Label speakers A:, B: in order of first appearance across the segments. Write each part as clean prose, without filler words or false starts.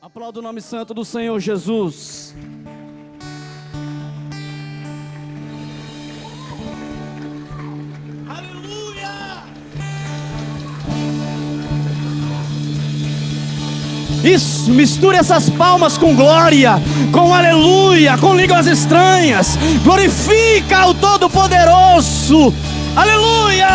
A: Aplauda o nome santo do Senhor Jesus.
B: Aleluia!
A: Isso, misture essas palmas com glória, com aleluia, com línguas estranhas. Glorifica o Todo-Poderoso. Aleluia!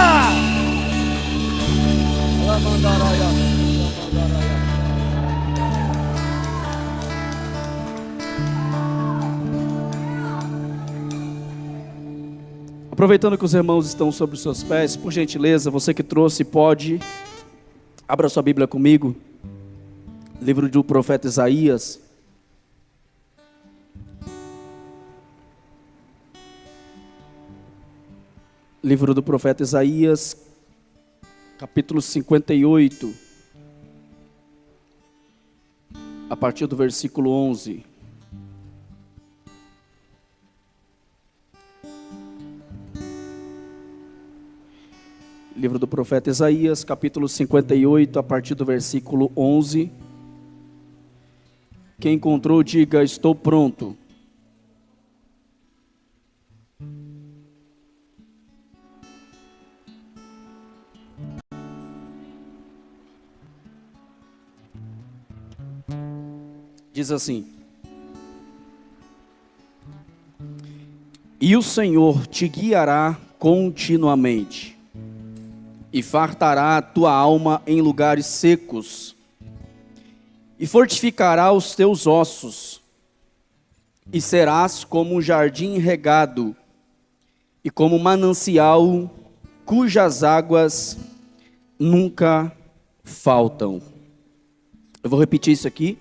A: Aproveitando que os irmãos estão sobre os seus pés, por gentileza, você que trouxe pode, abra sua Bíblia comigo, livro do profeta Isaías. Livro do profeta Isaías, capítulo 58, a partir do versículo 11. Livro do profeta Isaías, capítulo 58, a partir do versículo 11. Quem encontrou, diga: estou pronto. Diz assim: e o Senhor te guiará continuamente, e fartará a tua alma em lugares secos, e fortificará os teus ossos, e serás como um jardim regado, e como um manancial cujas águas nunca faltam. Eu vou repetir isso aqui,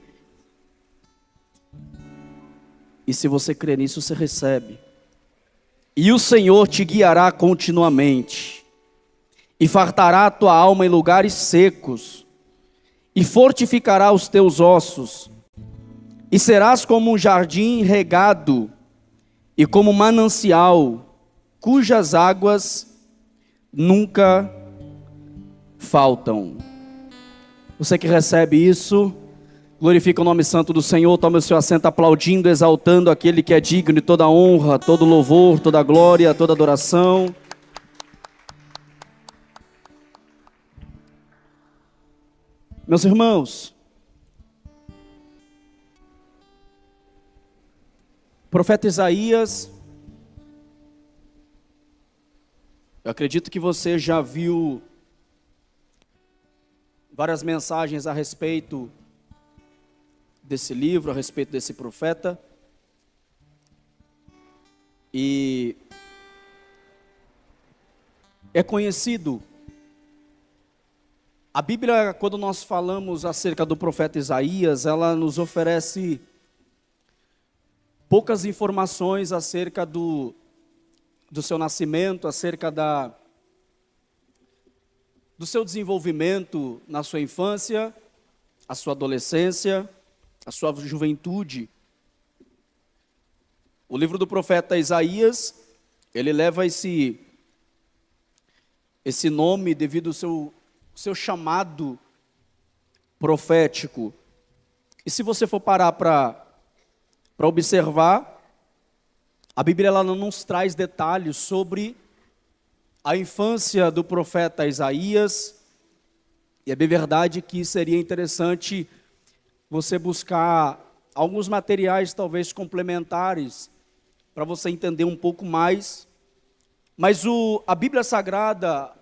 A: e se você crer nisso, você recebe. E o Senhor te guiará continuamente, e fartará a tua alma em lugares secos, e fortificará os teus ossos, e serás como um jardim regado, e como um manancial, cujas águas nunca faltam. Você que recebe isso, glorifica o nome santo do Senhor, tome o seu assento aplaudindo, exaltando aquele que é digno de toda honra, todo louvor, toda glória, toda adoração. Meus irmãos, o profeta Isaías, eu acredito que você já viu várias mensagens a respeito desse livro, a respeito desse profeta, e é conhecido. A Bíblia, quando nós falamos acerca do profeta Isaías, ela nos oferece poucas informações acerca do seu nascimento, acerca do seu desenvolvimento na sua infância, a sua adolescência, a sua juventude. O livro do profeta Isaías, ele leva esse nome devido ao seu chamado profético. E se você for parar para observar, a Bíblia ela não nos traz detalhes sobre a infância do profeta Isaías, e é bem verdade que seria interessante você buscar alguns materiais talvez complementares para você entender um pouco mais, mas a Bíblia Sagrada,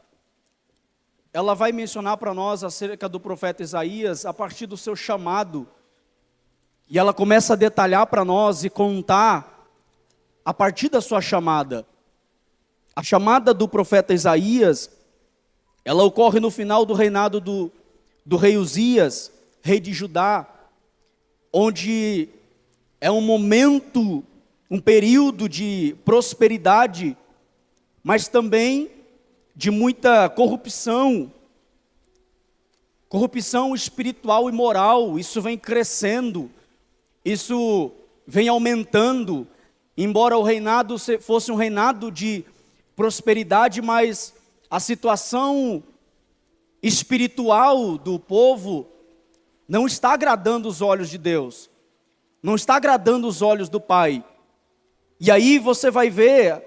A: ela vai mencionar para nós acerca do profeta Isaías a partir do seu chamado, e ela começa a detalhar para nós e contar a partir da sua chamada. A chamada do profeta Isaías, ela ocorre no final do reinado do rei Uzias, rei de Judá, onde é um momento, um período de prosperidade, mas também de muita corrupção espiritual e moral. Isso vem crescendo, isso vem aumentando, embora o reinado fosse um reinado de prosperidade, mas a situação espiritual do povo não está agradando os olhos de Deus, não está agradando os olhos do Pai. E aí você vai ver,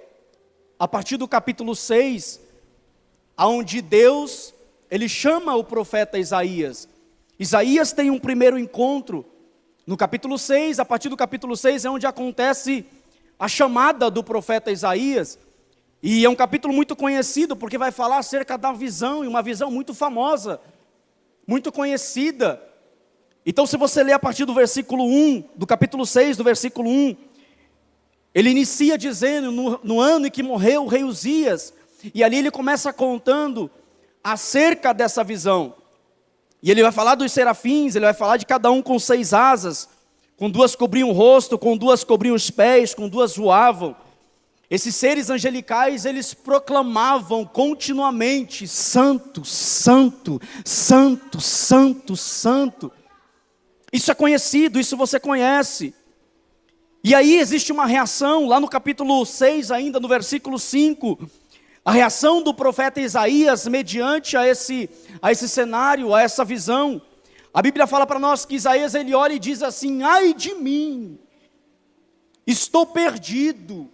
A: a partir do capítulo 6, aonde Deus, ele chama o profeta Isaías. Isaías tem um primeiro encontro, no capítulo 6, a partir do capítulo 6 é onde acontece a chamada do profeta Isaías. E é um capítulo muito conhecido, porque vai falar acerca da visão, e uma visão muito famosa, muito conhecida. Então, se você ler a partir do versículo 1, do capítulo 6, do versículo 1, ele inicia dizendo, no ano em que morreu o rei Uzias, e ali ele começa contando acerca dessa visão. E ele vai falar dos serafins, ele vai falar de cada um com 6 asas, com 2 cobriam o rosto, com 2 cobriam os pés, com 2 voavam. Esses seres angelicais, eles proclamavam continuamente: Santo, Santo, Santo, Santo, Santo. Isso é conhecido, isso você conhece. E aí existe uma reação, lá no capítulo 6 ainda, no versículo 5, a reação do profeta Isaías mediante a esse cenário, a essa visão. A Bíblia fala para nós que Isaías, ele olha e diz assim: ai de mim, estou perdido,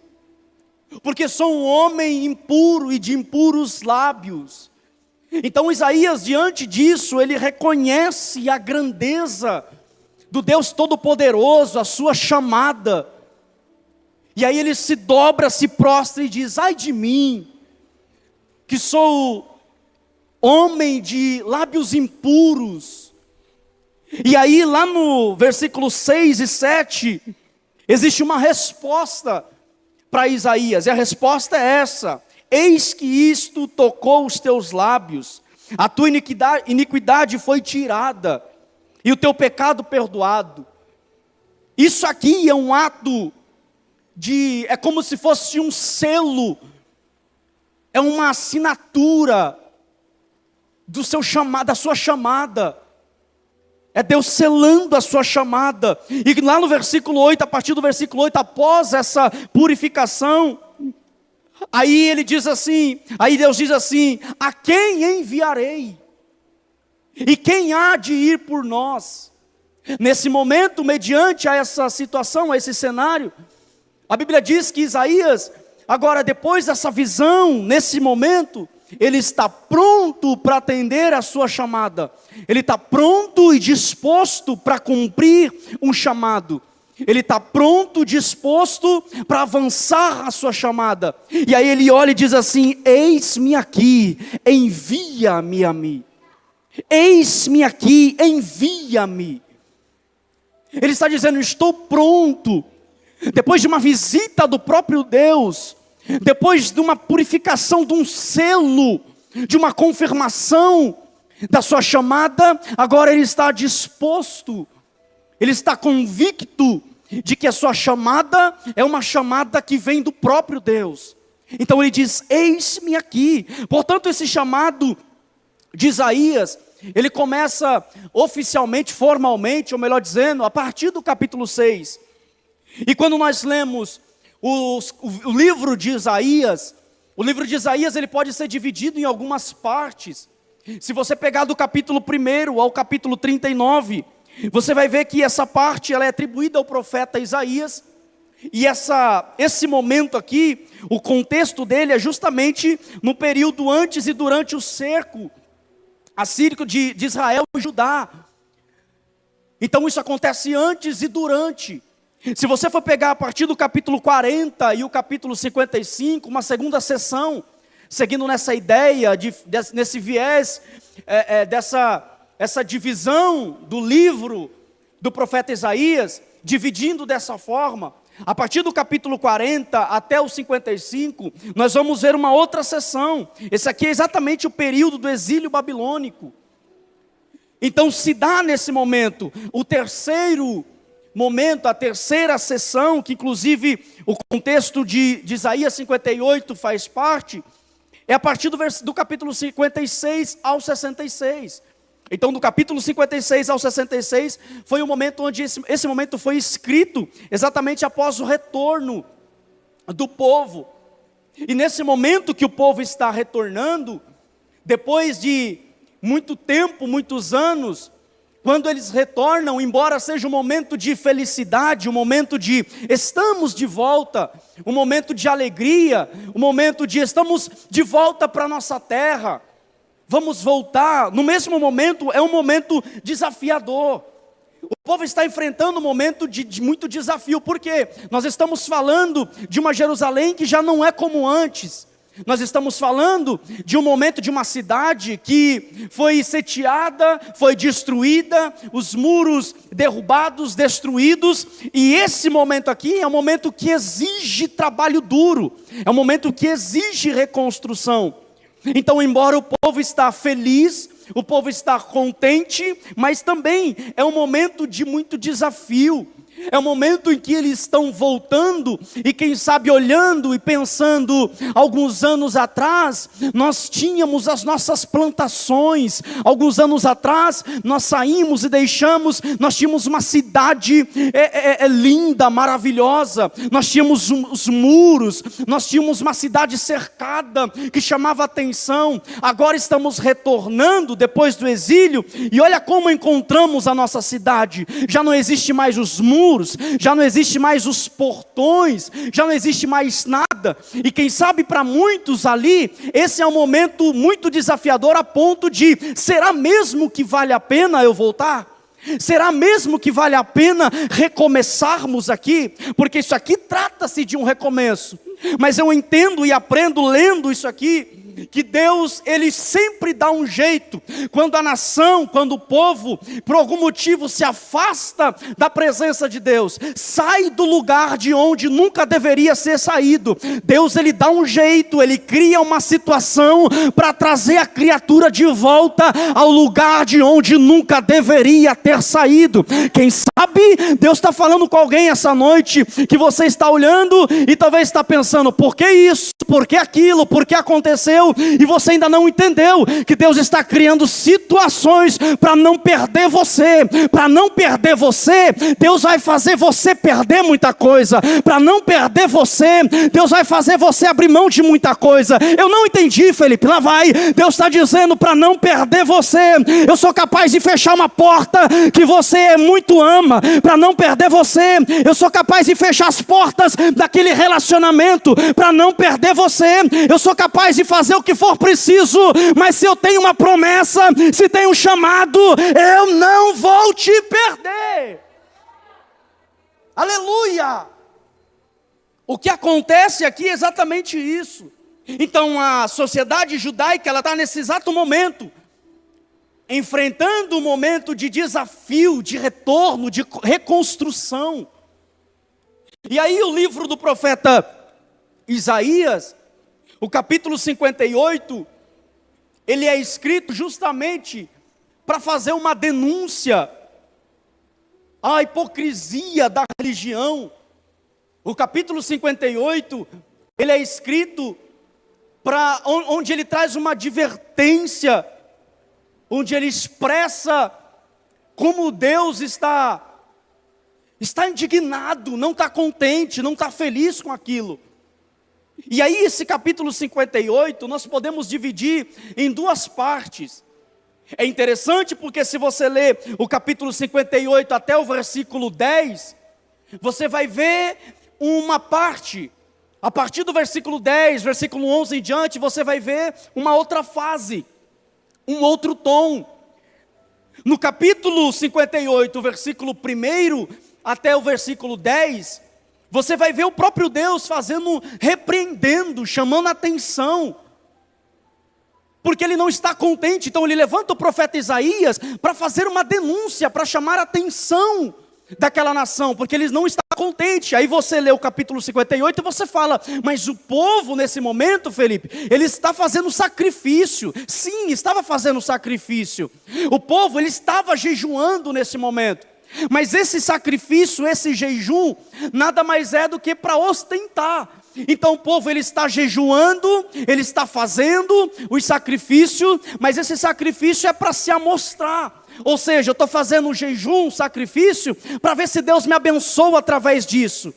A: porque sou um homem impuro e de impuros lábios. Então Isaías, diante disso, ele reconhece a grandeza do Deus Todo-Poderoso, a sua chamada. E aí ele se dobra, se prostra e diz: ai de mim, que sou homem de lábios impuros. E aí lá no versículo 6 e 7, existe uma resposta para Isaías, e a resposta é essa: eis que isto tocou os teus lábios, a tua iniquidade foi tirada, e o teu pecado perdoado. Isso aqui é um ato é como se fosse um selo, é uma assinatura da sua chamada. É Deus selando a sua chamada. E lá no versículo 8, a partir do versículo 8, após essa purificação, aí ele diz assim, aí Deus diz assim: a quem enviarei? E quem há de ir por nós? Nesse momento, mediante a essa situação, a esse cenário, a Bíblia diz que Isaías, agora depois dessa visão, nesse momento, ele está pronto para atender a sua chamada. Ele está pronto e disposto para cumprir um chamado. Ele está pronto, disposto para avançar a sua chamada. E aí ele olha e diz assim: eis-me aqui, envia-me a mim. Eis-me aqui, envia-me. Ele está dizendo: estou pronto. Depois de uma visita do próprio Deus, depois de uma purificação, de um selo, de uma confirmação da sua chamada, agora ele está disposto, ele está convicto de que a sua chamada é uma chamada que vem do próprio Deus. Então ele diz: eis-me aqui. Portanto, esse chamado de Isaías, ele começa oficialmente, formalmente, ou melhor dizendo, a partir do capítulo 6. E quando nós lemos o livro de Isaías, ele pode ser dividido em algumas partes. Se você pegar do capítulo 1 ao capítulo 39, você vai ver que essa parte ela é atribuída ao profeta Isaías. E esse momento aqui, o contexto dele é justamente no período antes e durante o cerco assírio de Israel e Judá. Então isso acontece antes e durante. Se você for pegar a partir do capítulo 40 e o capítulo 55, uma segunda sessão, seguindo nessa ideia, nesse viés, essa divisão do livro do profeta Isaías, dividindo dessa forma, a partir do capítulo 40 até o 55, nós vamos ver uma outra sessão. Esse aqui é exatamente o período do exílio babilônico. Então se dá nesse momento o terceiro momento, a terceira sessão, que inclusive o contexto de Isaías 58 faz parte, é a partir do capítulo 56 ao 66. Então, do capítulo 56 ao 66, foi o momento onde esse momento foi escrito, exatamente após o retorno do povo. E nesse momento que o povo está retornando, depois de muito tempo, muitos anos, Quando eles retornam, embora seja um momento de felicidade, um momento de estamos de volta, um momento de alegria, um momento de estamos de volta para a nossa terra, vamos voltar, no mesmo momento é um momento desafiador. O povo está enfrentando um momento de muito desafio, porque nós estamos falando de uma Jerusalém que já não é como antes. Nós estamos falando de um momento de uma cidade que foi sitiada, foi destruída, os muros derrubados, destruídos, e esse momento aqui é um momento que exige trabalho duro, é um momento que exige reconstrução. Então, embora o povo está feliz, o povo está contente, mas também é um momento de muito desafio. É um momento em que eles estão voltando e quem sabe olhando e pensando, alguns anos atrás, nós tínhamos as nossas plantações, alguns anos atrás, nós saímos e deixamos, nós tínhamos uma cidade linda, maravilhosa, nós tínhamos os muros, nós tínhamos uma cidade cercada, que chamava atenção, agora estamos retornando depois do exílio, e olha como encontramos a nossa cidade, já não existe mais os muros, já não existe mais os portões, já não existe mais nada, e quem sabe para muitos ali, esse é um momento muito desafiador a ponto de, será mesmo que vale a pena eu voltar? Será mesmo que vale a pena recomeçarmos aqui? Porque isso aqui trata-se de um recomeço, mas eu entendo e aprendo lendo isso aqui, que Deus, Ele sempre dá um jeito, quando a nação, quando o povo, por algum motivo se afasta da presença de Deus, sai do lugar de onde nunca deveria ser saído, Deus Ele dá um jeito, Ele cria uma situação, para trazer a criatura de volta, ao lugar de onde nunca deveria ter saído. Quem sabe, Deus está falando com alguém essa noite, que você está olhando, e talvez está pensando, por que isso, por que aquilo, por que aconteceu, e você ainda não entendeu que Deus está criando situações para não perder você. Para não perder você, Deus vai fazer você perder muita coisa. Para não perder você, Deus vai fazer você abrir mão de muita coisa. Eu não entendi, Felipe, lá vai. Deus está dizendo para não perder você. Eu sou capaz de fechar uma porta que você muito ama, para não perder você. Eu sou capaz de fechar as portas daquele relacionamento, para não perder você. Eu sou capaz de fazer o que for preciso, mas se eu tenho uma promessa, se tem um chamado, eu não vou te perder. Aleluia! O que acontece aqui é exatamente isso. Então a sociedade judaica, ela está nesse exato momento, enfrentando um momento de desafio, de retorno, de reconstrução. E aí o livro do profeta Isaías, o capítulo 58, ele é escrito justamente para fazer uma denúncia à hipocrisia da religião. O capítulo 58, ele é escrito para onde ele traz uma advertência, onde ele expressa como Deus está indignado, não está contente, não está feliz com aquilo. E aí esse capítulo 58 nós podemos dividir em duas partes. É interessante porque se você ler o capítulo 58 até o versículo 10, você vai ver uma parte. A partir do versículo 10, versículo 11 em diante, você vai ver uma outra fase, um outro tom. No capítulo 58, versículo 1 até o versículo 10, você vai ver o próprio Deus repreendendo, chamando a atenção, porque ele não está contente. Então ele levanta o profeta Isaías para fazer uma denúncia, para chamar a atenção daquela nação, porque eles não estão contentes. Aí você lê o capítulo 58 e você fala, mas o povo nesse momento, Felipe, ele está fazendo sacrifício. Sim, estava fazendo sacrifício. O povo, ele estava jejuando nesse momento. Mas esse sacrifício, esse jejum, nada mais é do que para ostentar. Então o povo, ele está jejuando, ele está fazendo os sacrifícios, mas esse sacrifício é para se amostrar. Ou seja, eu estou fazendo um jejum, um sacrifício, para ver se Deus me abençoa através disso.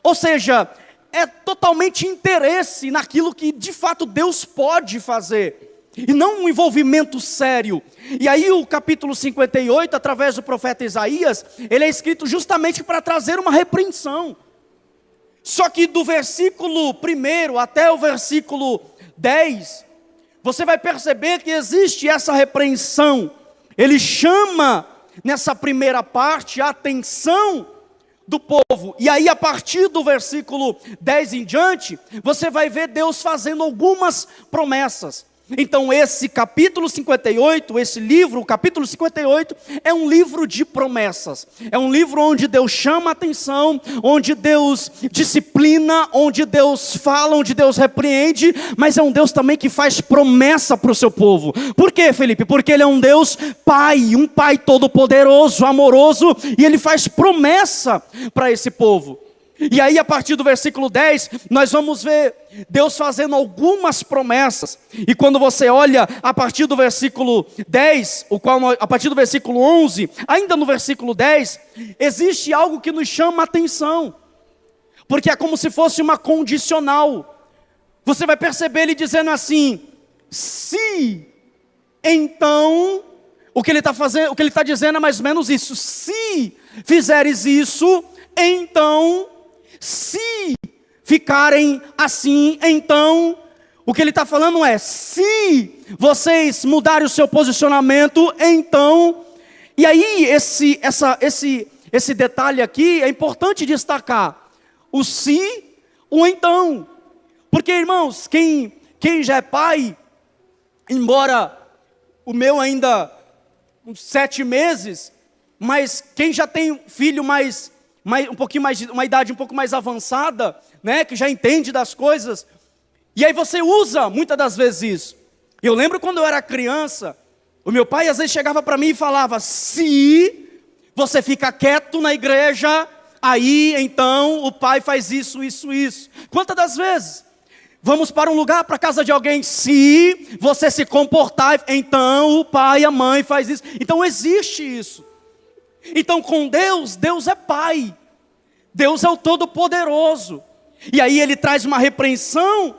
A: Ou seja, é totalmente interesse naquilo que de fato Deus pode fazer. e não um envolvimento sério. E aí o capítulo 58, através do profeta Isaías, ele é escrito justamente para trazer uma repreensão. Só que do versículo 1 até o versículo 10, você vai perceber que existe essa repreensão. Ele chama, nessa primeira parte, a atenção do povo. E aí, a partir do versículo 10 em diante, você vai ver Deus fazendo algumas promessas. Então esse capítulo 58, esse livro, o capítulo 58, é um livro de promessas. É um livro onde Deus chama a atenção, onde Deus disciplina, onde Deus fala, onde Deus repreende, mas é um Deus também que faz promessa para o seu povo. Por quê, Felipe? Porque Ele é um Deus Pai, um Pai todo-poderoso, amoroso, e Ele faz promessa para esse povo. E aí, a partir do versículo 10, nós vamos ver Deus fazendo algumas promessas. E quando você olha a partir do versículo 10, a partir do versículo 11, ainda no versículo 10, existe algo que nos chama a atenção. Porque é como se fosse uma condicional. Você vai perceber ele dizendo assim: se, então, o que ele está fazendo, o que ele está dizendo é mais ou menos isso. Se fizeres isso, então, se ficarem assim, então, o que ele está falando é: se vocês mudarem o seu posicionamento, então. E aí, esse detalhe aqui é importante destacar: o se, o então. Porque, irmãos, quem já é pai, embora o meu ainda uns 7 meses, mas quem já tem filho um pouquinho mais, uma idade um pouco mais avançada, né, que já entende das coisas, e aí você usa muitas das vezes isso. Eu lembro quando eu era criança, o meu pai às vezes chegava para mim e falava: se você fica quieto na igreja, aí então o pai faz isso, isso, isso. Quantas das vezes? Vamos para um lugar, para a casa de alguém, se você se comportar, então o pai e a mãe faz isso. Então existe isso. Então com Deus, Deus é Pai, Deus é o Todo-Poderoso. E aí ele traz uma repreensão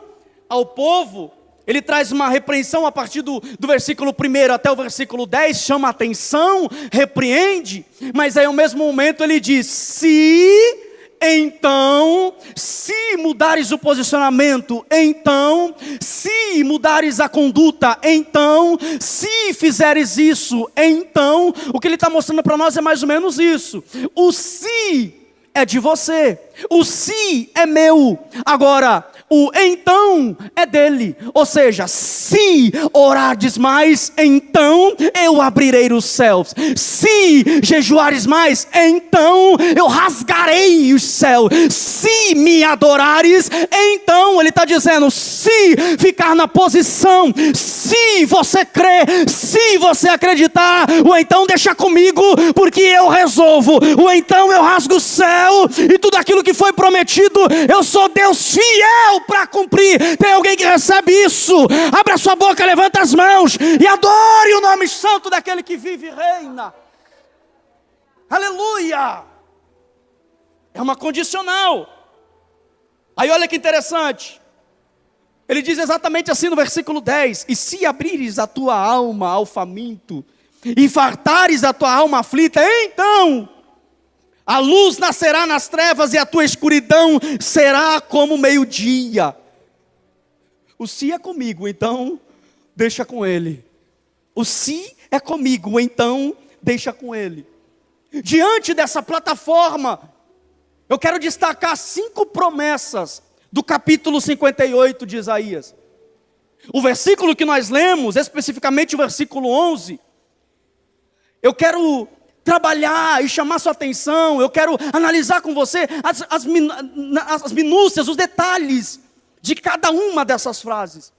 A: ao povo, ele traz uma repreensão a partir do versículo 1 até o versículo 10, chama a atenção, repreende, mas aí ao mesmo momento ele diz: se então, se mudares o posicionamento, então, se mudares a conduta, então, se fizeres isso, então, o que ele está mostrando para nós é mais ou menos isso. O se é de você, o se é meu, agora o então é dele. Ou seja, se orardes mais, então eu abrirei os céus. Se jejuares mais, então eu rasgarei os céus. Se me adorares, então, ele está dizendo, se ficar na posição, se você crer, se você acreditar, o então deixa comigo, porque eu resolvo. O então eu rasgo o céu, e tudo aquilo que foi prometido, eu sou Deus fiel para cumprir. Tem alguém que recebe isso? Abra sua boca, levanta as mãos e adore o nome santo daquele que vive e reina. Aleluia! É uma condicional. Aí olha que interessante, ele diz exatamente assim no versículo 10: e se abrires a tua alma ao faminto, e fartares a tua alma aflita, então a luz nascerá nas trevas, e a tua escuridão será como meio-dia. O se é comigo, então deixa com ele. O se é comigo, então deixa com ele. Diante dessa plataforma, eu quero destacar 5 promessas do capítulo 58 de Isaías. O versículo que nós lemos, especificamente o versículo 11, eu quero trabalhar e chamar sua atenção, eu quero analisar com você as minúcias, os detalhes de cada uma dessas frases.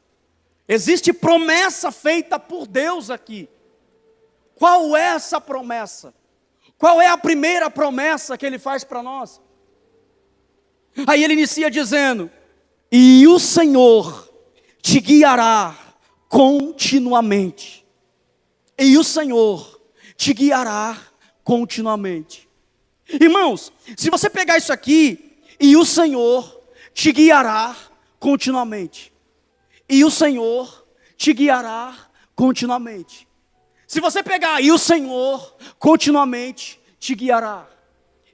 A: Existe promessa feita por Deus aqui. Qual é essa promessa? Qual é a primeira promessa que Ele faz para nós? Aí Ele inicia dizendo: e o Senhor te guiará continuamente. E o Senhor te guiará continuamente. Irmãos, se você pegar isso aqui, e o Senhor te guiará continuamente, e o Senhor te guiará continuamente. Se você pegar e o Senhor continuamente te guiará.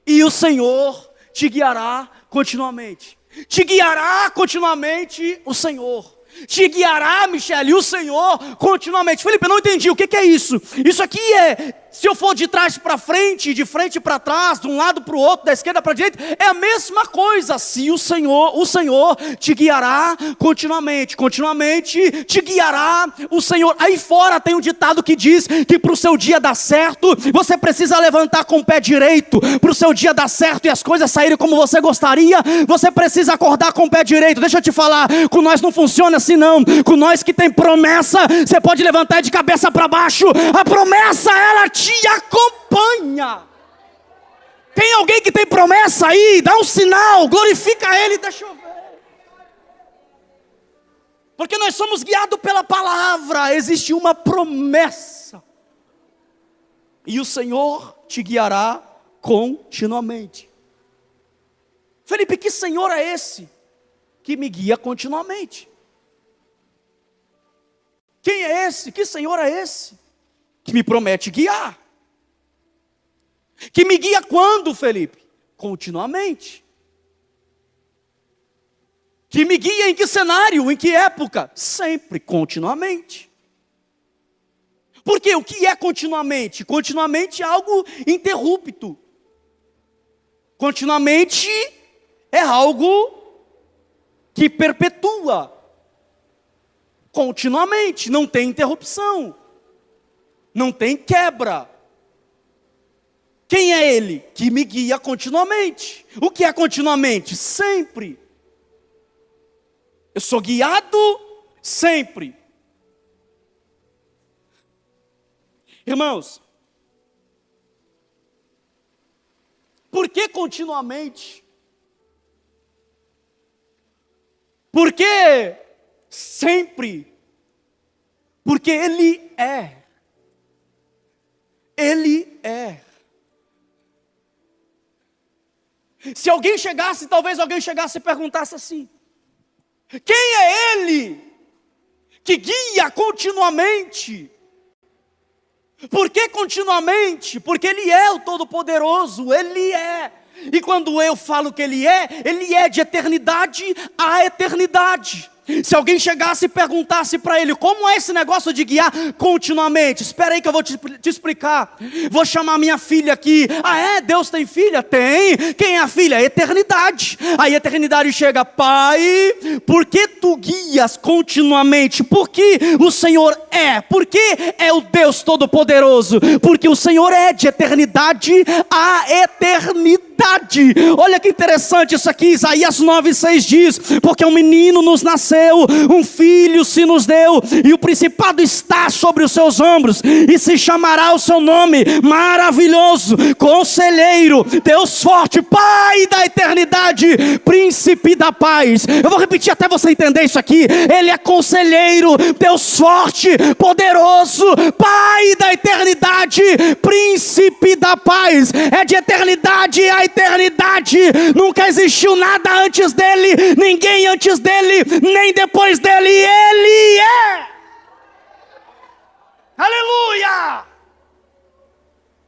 A: E o Senhor te guiará continuamente. Te guiará continuamente o Senhor. Te guiará, Michele, o Senhor continuamente. Felipe, eu não entendi, o que é isso? Isso aqui se eu for de trás para frente, de frente para trás, de um lado para o outro, da esquerda para a direita, é a mesma coisa. Se o Senhor te guiará continuamente te guiará o Senhor. Aí fora tem um ditado que diz que para o seu dia dar certo, você precisa levantar com o pé direito. Para o seu dia dar certo e as coisas saírem como você gostaria, você precisa acordar com o pé direito. Deixa eu te falar, com nós não funciona assim não. Com nós que tem promessa, você pode levantar de cabeça para baixo. A promessa, ela te acompanha. Tem alguém que tem promessa aí? Dá um sinal, glorifica Ele, deixa eu ver. Porque nós somos guiados pela palavra, existe uma promessa. E o Senhor te guiará continuamente. Felipe, que Senhor é esse que me guia continuamente? Quem é esse? Que Senhor é esse que me promete guiar? Que me guia quando, Felipe? Continuamente. Que me guia em que cenário, em que época? Sempre, continuamente. Porque o que é continuamente? Continuamente é algo interrupto. Continuamente é algo que perpetua. Continuamente, não tem interrupção. Não tem quebra. Quem é Ele? Que me guia continuamente. O que é continuamente? Sempre. Eu sou guiado sempre. Irmãos, por que continuamente? Por que sempre? Porque Ele é. Ele é. Se alguém chegasse, talvez alguém chegasse e perguntasse assim: quem é Ele que guia continuamente? Por que continuamente? Porque Ele é o Todo-Poderoso, Ele é. E quando eu falo que Ele é de eternidade a eternidade. Se alguém chegasse e perguntasse para Ele, como é esse negócio de guiar continuamente? Espera aí que eu vou te explicar. Vou chamar minha filha aqui. Ah é? Deus tem filha? Tem. Quem é a filha? A eternidade. Aí a eternidade chega: Pai, por que tu guias continuamente? Porque o Senhor é. Porque é o Deus Todo-Poderoso. Porque o Senhor é de eternidade a eternidade. Olha que interessante isso aqui. Isaías 9:6 diz: porque um menino nos nasceu, um filho se nos deu, e o principado está sobre os seus ombros, e se chamará o seu nome Maravilhoso, Conselheiro, Deus Forte, Pai da eternidade, Príncipe da paz. Eu vou repetir até você entender isso aqui. Ele é Conselheiro, Deus Forte, Poderoso, Pai da eternidade, Príncipe da paz. É de eternidade a eternidade. Nunca existiu nada antes dele, ninguém antes dele, nem depois dele. Ele é. Aleluia!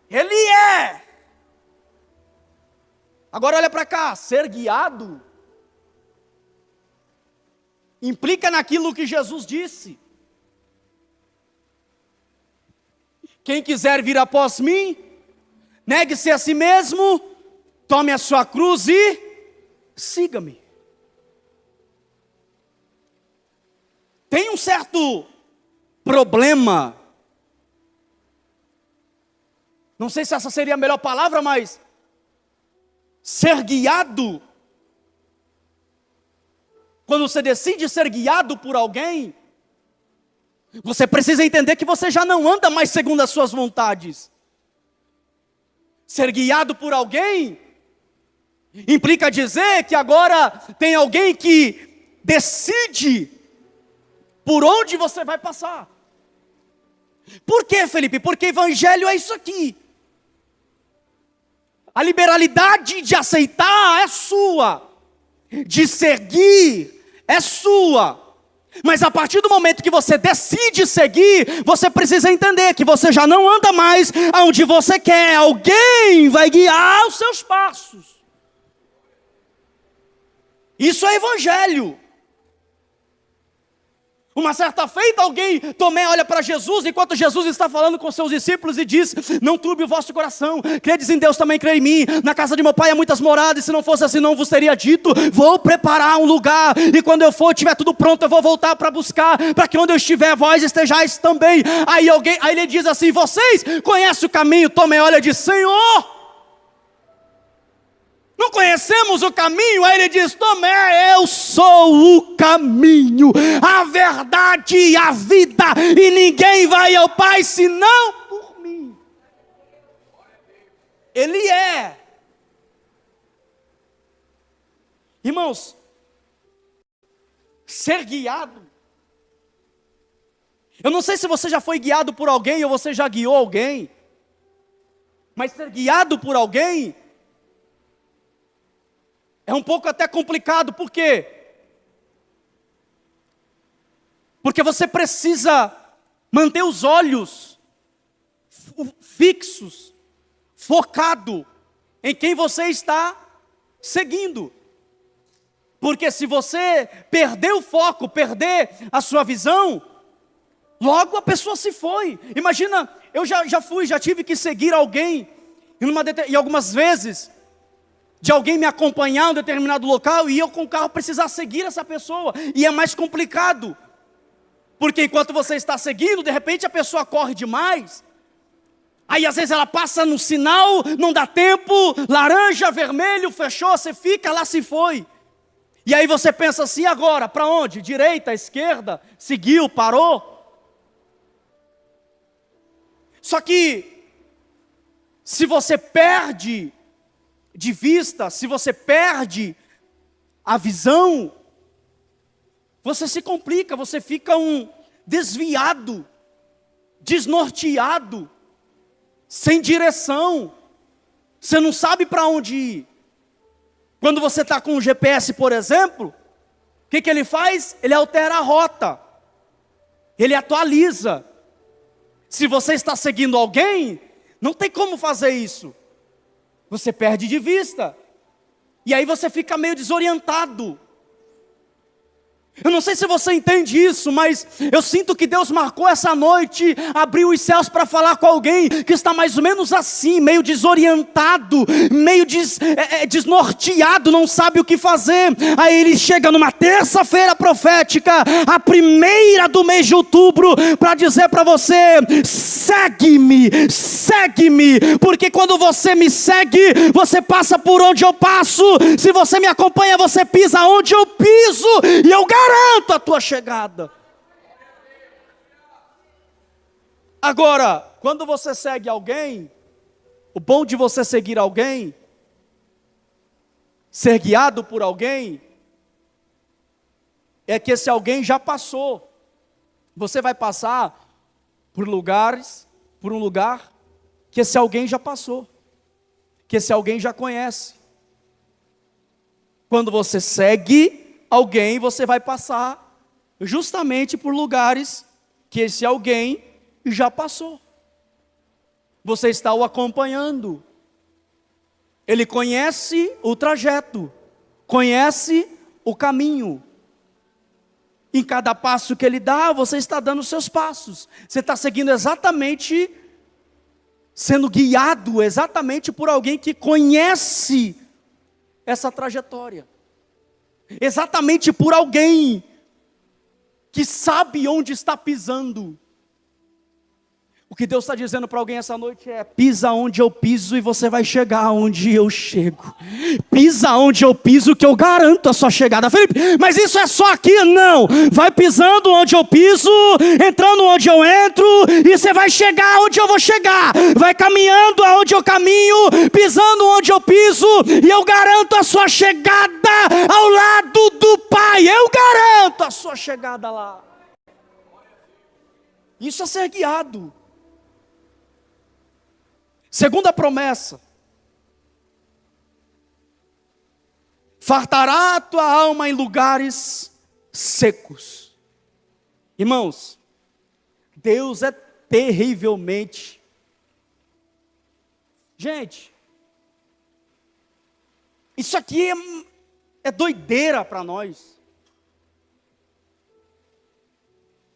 A: Ele é. Agora olha para cá. Ser guiado implica naquilo que Jesus disse: quem quiser vir após mim, negue-se a si mesmo, tome a sua cruz e siga-me. Tem um certo problema, não sei se essa seria a melhor palavra, mas ser guiado, quando você decide ser guiado por alguém, você precisa entender que você já não anda mais segundo as suas vontades. Ser guiado por alguém implica dizer que agora tem alguém que decide por onde você vai passar. Por quê, Felipe? Porque evangelho é isso aqui. A liberalidade de aceitar é sua, de seguir é sua, Mas a partir do momento que você decide seguir, você precisa entender que você já não anda mais aonde você quer. Alguém vai guiar os seus passos. Isso é evangelho. Uma certa feita, Tomé olha para Jesus, enquanto Jesus está falando com seus discípulos e diz: não turbe o vosso coração, credes em Deus, também crê em mim. Na casa de meu pai há muitas moradas, e se não fosse assim não vos teria dito. Vou preparar um lugar, e quando eu for, tiver tudo pronto, eu vou voltar para buscar, para que onde eu estiver, vós estejais também. Aí ele diz assim: vocês conhecem o caminho? Tomé olha e diz: Senhor, não conhecemos o caminho? Aí ele diz: Tomé, eu sou o caminho, a verdade e a vida, e ninguém vai ao Pai senão por mim. Ele é. Irmãos, ser guiado. Eu não sei se você já foi guiado por alguém ou você já guiou alguém, mas ser guiado por alguém é um pouco até complicado. Por quê? Porque você precisa manter os olhos fixos, focado em quem você está seguindo. Porque se você perder o foco, perder a sua visão, logo a pessoa se foi. Imagina, eu já tive que seguir alguém, e algumas vezes, de alguém me acompanhar em um determinado local, e eu com o carro precisar seguir essa pessoa, e é mais complicado, porque enquanto você está seguindo, de repente a pessoa corre demais, aí às vezes ela passa no sinal, não dá tempo, laranja, vermelho, fechou, você fica, lá se foi, e aí você pensa assim: agora, para onde? Direita, esquerda, seguiu, parou? Só que, se você perde de vista, se você perde a visão, você se complica, você fica desviado, desnorteado, sem direção, você não sabe para onde ir. Quando você está com o GPS, por exemplo, o que ele faz? Ele altera a rota, ele atualiza. Se você está seguindo alguém, não tem como fazer isso. Você perde de vista, e aí você fica meio desorientado. Eu não sei se você entende isso, mas eu sinto que Deus marcou essa noite, abriu os céus para falar com alguém que está mais ou menos assim, meio desorientado, meio desnorteado, não sabe o que fazer. Aí ele chega numa terça-feira profética, a primeira do mês de outubro, para dizer para você: segue-me, segue-me, porque quando você me segue, você passa por onde eu passo. Se você me acompanha, você pisa onde eu piso, e eu garanto a tua chegada. Agora, quando você segue alguém, o bom de você seguir alguém, ser guiado por alguém, é que esse alguém já passou. Você vai passar por um lugar que esse alguém já passou, que esse alguém já conhece. Quando você segue alguém, você vai passar justamente por lugares que esse alguém já passou. Você está o acompanhando. Ele conhece o trajeto, conhece o caminho. Em cada passo que ele dá, você está dando os seus passos. Você está seguindo exatamente, sendo guiado exatamente por alguém que conhece essa trajetória. Exatamente por alguém que sabe onde está pisando. O que Deus está dizendo para alguém essa noite é: pisa onde eu piso e você vai chegar onde eu chego. Pisa onde eu piso que eu garanto a sua chegada. Felipe, mas isso é só aqui? Não. Vai pisando onde eu piso, entrando onde eu entro, e você vai chegar onde eu vou chegar. Vai caminhando aonde eu caminho, pisando onde eu piso, e eu garanto a sua chegada ao lado do Pai. Eu garanto a sua chegada lá. Isso é ser guiado. Segunda promessa: fartará a tua alma em lugares secos. Irmãos, Deus é terrivelmente. Gente, isso aqui é doideira para nós.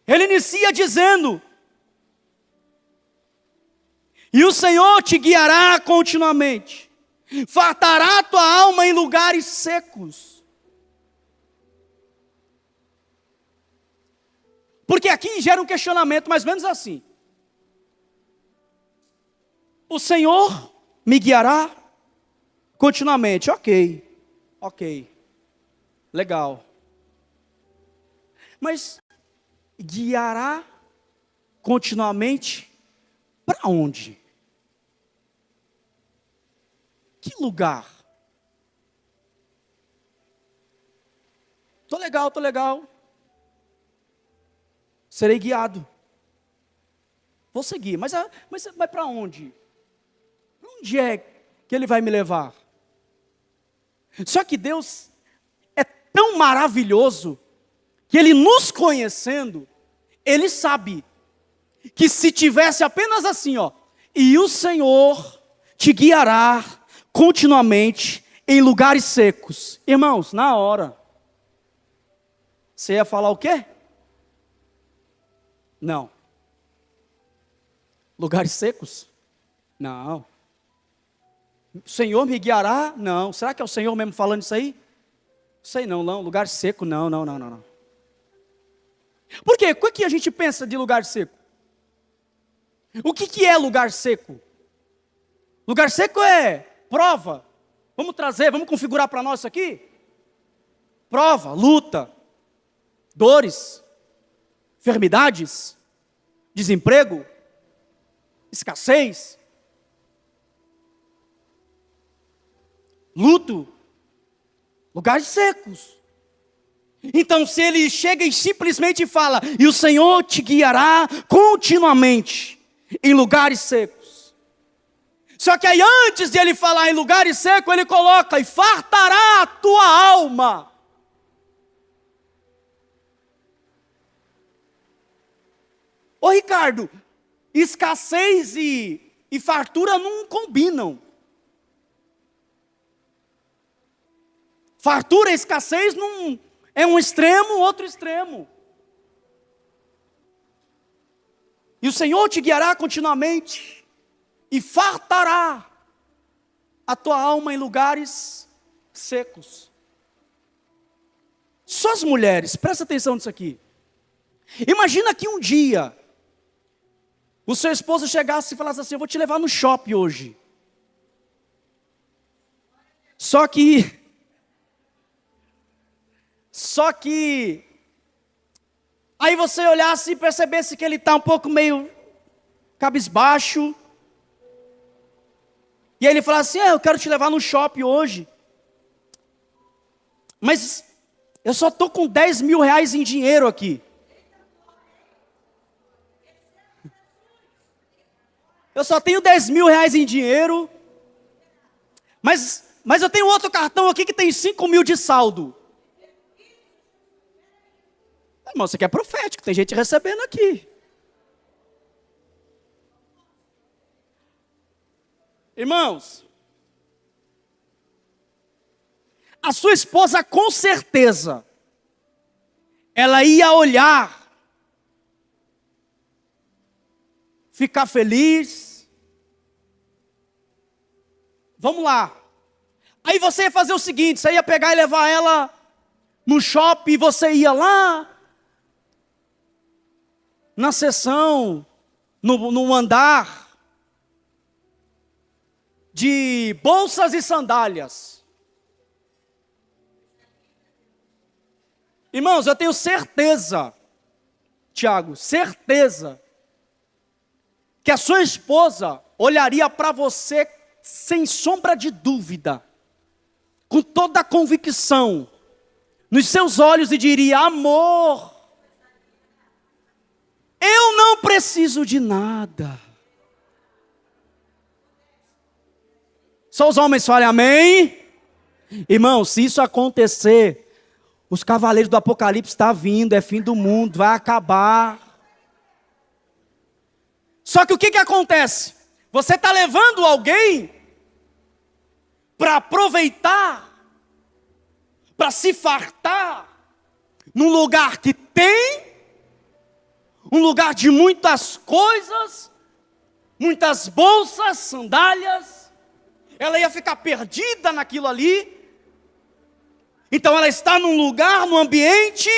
A: Ele inicia dizendo: e o Senhor te guiará continuamente, fartará a tua alma em lugares secos. Porque aqui gera um questionamento mais ou menos assim: o Senhor me guiará continuamente. Ok, legal. Mas guiará continuamente para onde? Que lugar? Tô legal. Serei guiado. Vou seguir, mas para onde? Onde é que Ele vai me levar? Só que Deus é tão maravilhoso, que Ele nos conhecendo, Ele sabe, que se tivesse apenas assim, e o Senhor te guiará continuamente em lugares secos. Irmãos, na hora, você ia falar o quê? Não. Lugares secos? Não. O Senhor me guiará? Não. Será que é o Senhor mesmo falando isso aí? Sei não. Lugar seco, não. Por quê? O que a gente pensa de lugar seco? O que é lugar seco? Lugar seco é prova. Vamos configurar para nós isso aqui? Prova, luta, dores, enfermidades, desemprego, escassez, luto, lugares secos. Então, se ele chega e simplesmente fala: e o Senhor te guiará continuamente em lugares secos. Só que aí, antes de ele falar em lugares secos, ele coloca: e fartará a tua alma. Ô Ricardo, escassez e fartura não combinam. Fartura e escassez não é um extremo, outro extremo. E o Senhor te guiará continuamente e fartará a tua alma em lugares secos. Só as mulheres, presta atenção nisso aqui. Imagina que um dia o seu esposo chegasse e falasse assim: eu vou te levar no shopping hoje. Só que aí você olhasse e percebesse que ele está um pouco meio cabisbaixo. E aí ele falasse assim: eu quero te levar no shopping hoje. Mas eu só estou com 10 mil reais em dinheiro aqui. Eu só tenho 10 mil reais em dinheiro. Mas eu tenho outro cartão aqui que tem 5 mil de saldo. Irmão, isso aqui é profético, tem gente recebendo aqui. Irmãos, a sua esposa com certeza, ela ia olhar, ficar feliz. Vamos lá. Aí você ia fazer o seguinte: você ia pegar e levar ela no shopping, e você ia lá na seção, no andar de bolsas e sandálias. Irmãos, eu tenho certeza, Tiago, certeza, que a sua esposa olharia para você sem sombra de dúvida, com toda a convicção, nos seus olhos, e diria: amor, eu não preciso de nada. Só os homens falem amém. Irmão, se isso acontecer, Os cavaleiros do Apocalipse estão vindo, é fim do mundo, vai acabar. Só que o que acontece? Você está levando alguém para aproveitar, para se fartar, num lugar que tem, um lugar de muitas coisas, muitas bolsas, sandálias. Ela ia ficar perdida naquilo ali. Então ela está num lugar, num ambiente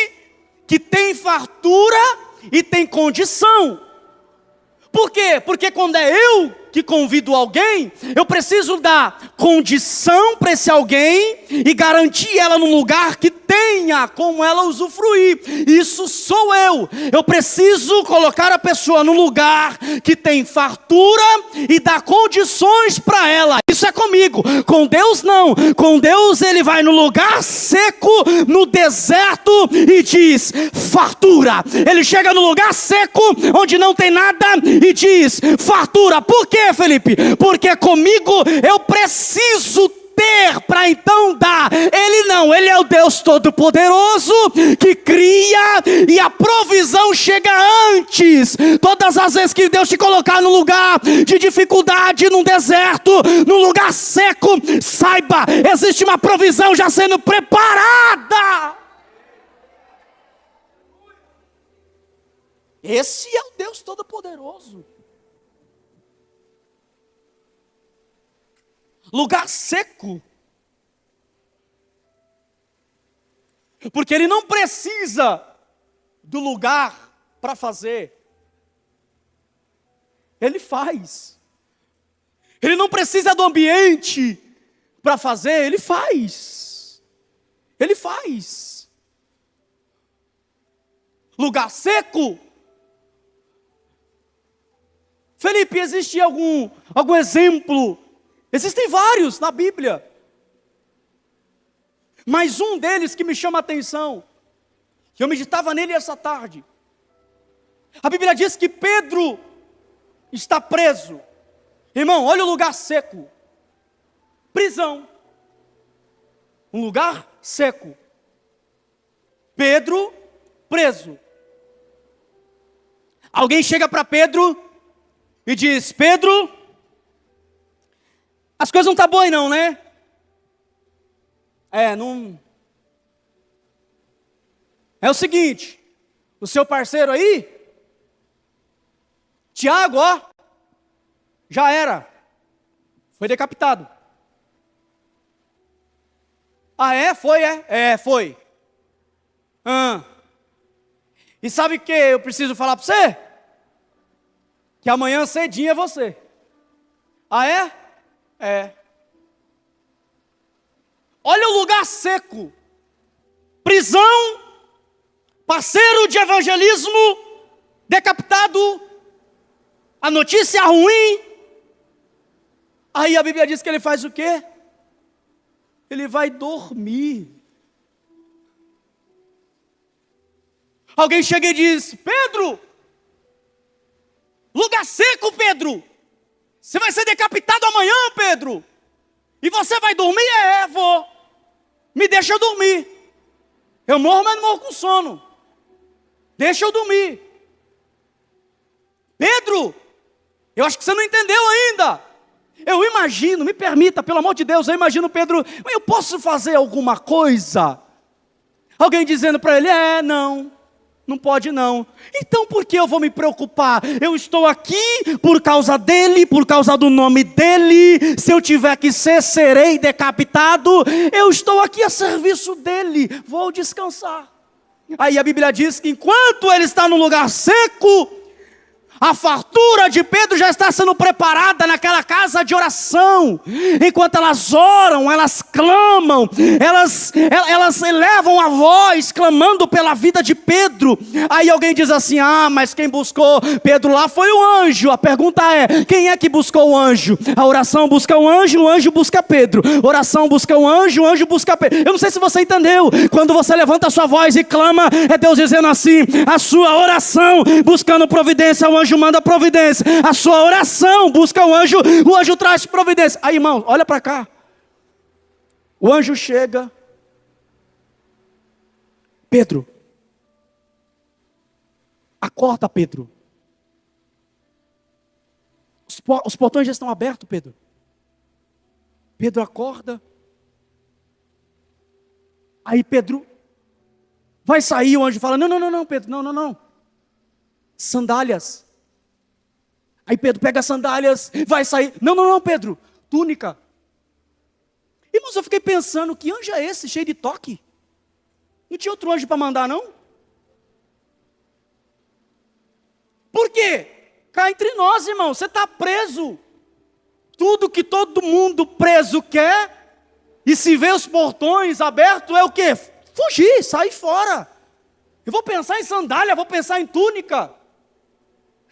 A: que tem fartura e tem condição. Por quê? Porque quando é eu que convido alguém, eu preciso dar condição para esse alguém e garantir ela num lugar que tenha como ela usufruir. Isso sou eu. Eu preciso colocar a pessoa num lugar que tem fartura e dar condições para ela. Isso é comigo. Com Deus não. Com Deus ele vai no lugar seco, no deserto e diz fartura. Ele chega no lugar seco, onde não tem nada e diz fartura. Por quê, Felipe? Porque comigo eu preciso ter para então dar. Ele não, ele é o Deus Todo-Poderoso que cria e a provisão chega antes. Todas as vezes que Deus te colocar num lugar de dificuldade, num deserto, num lugar seco, saiba, existe uma provisão já sendo preparada. Esse é o Deus Todo-Poderoso. Lugar seco. Porque ele não precisa do lugar para fazer. Ele faz. Ele não precisa do ambiente para fazer, ele faz. Ele faz. Lugar seco. Felipe, existe algum exemplo? Existem vários na Bíblia. Mas um deles que me chama a atenção, que eu meditava nele essa tarde. A Bíblia diz que Pedro está preso. Irmão, olha o lugar seco. Prisão. Um lugar seco. Pedro preso. Alguém chega para Pedro e diz: Pedro, as coisas não estão boas não, né? Não. É o seguinte, o seu parceiro aí, Tiago, ó, já era. Foi decapitado. Ah, é? Foi, é? É, foi. E sabe o que eu preciso falar para você? Que amanhã cedinho é você. Ah, é? É. Olha o lugar seco. Prisão, parceiro de evangelismo, decapitado, a notícia ruim. Aí a Bíblia diz que ele faz o quê? Ele vai dormir. Alguém chega e diz: Pedro, lugar seco, Pedro. Você vai ser decapitado amanhã, Pedro. E você vai dormir? Vou. Me deixa eu dormir. Eu morro, mas não morro com sono. Deixa eu dormir. Pedro, eu acho que você não entendeu ainda. Eu imagino, me permita, pelo amor de Deus, eu imagino Pedro: eu posso fazer alguma coisa? Alguém dizendo para ele: não pode não. Então por que eu vou me preocupar? Eu estou aqui por causa dele, por causa do nome dele. Se eu tiver que ser, serei decapitado. Eu estou aqui a serviço dele, vou descansar. Aí a Bíblia diz que enquanto ele está no lugar seco, a fartura de Pedro já está sendo preparada naquela casa de oração. Enquanto elas oram, elas clamam, elas elevam a voz, clamando pela vida de Pedro. Aí alguém diz assim: mas quem buscou Pedro lá foi o anjo. A pergunta é: quem é que buscou o anjo? A oração busca o anjo busca Pedro. Oração busca o anjo busca Pedro. Eu não sei se você entendeu. Quando você levanta a sua voz e clama, é Deus dizendo assim: a sua oração buscando providência, o anjo manda providência. A sua oração busca o anjo traz providência. Aí, irmão, olha para cá. O anjo chega, Pedro, acorda, Pedro. Os portões já estão abertos, Pedro. Pedro acorda. Aí Pedro vai sair, o anjo fala, não, Pedro, não. Sandálias. Aí Pedro pega as sandálias, vai sair. Não, Pedro, túnica. Irmãos, eu fiquei pensando, que anjo é esse, cheio de toque? Não tinha outro anjo para mandar, não? Por quê? Cá entre nós, irmão, você está preso. Tudo que todo mundo preso quer, e se vê os portões abertos, é o quê? Fugir, sair fora. Eu vou pensar em sandália, vou pensar em túnica.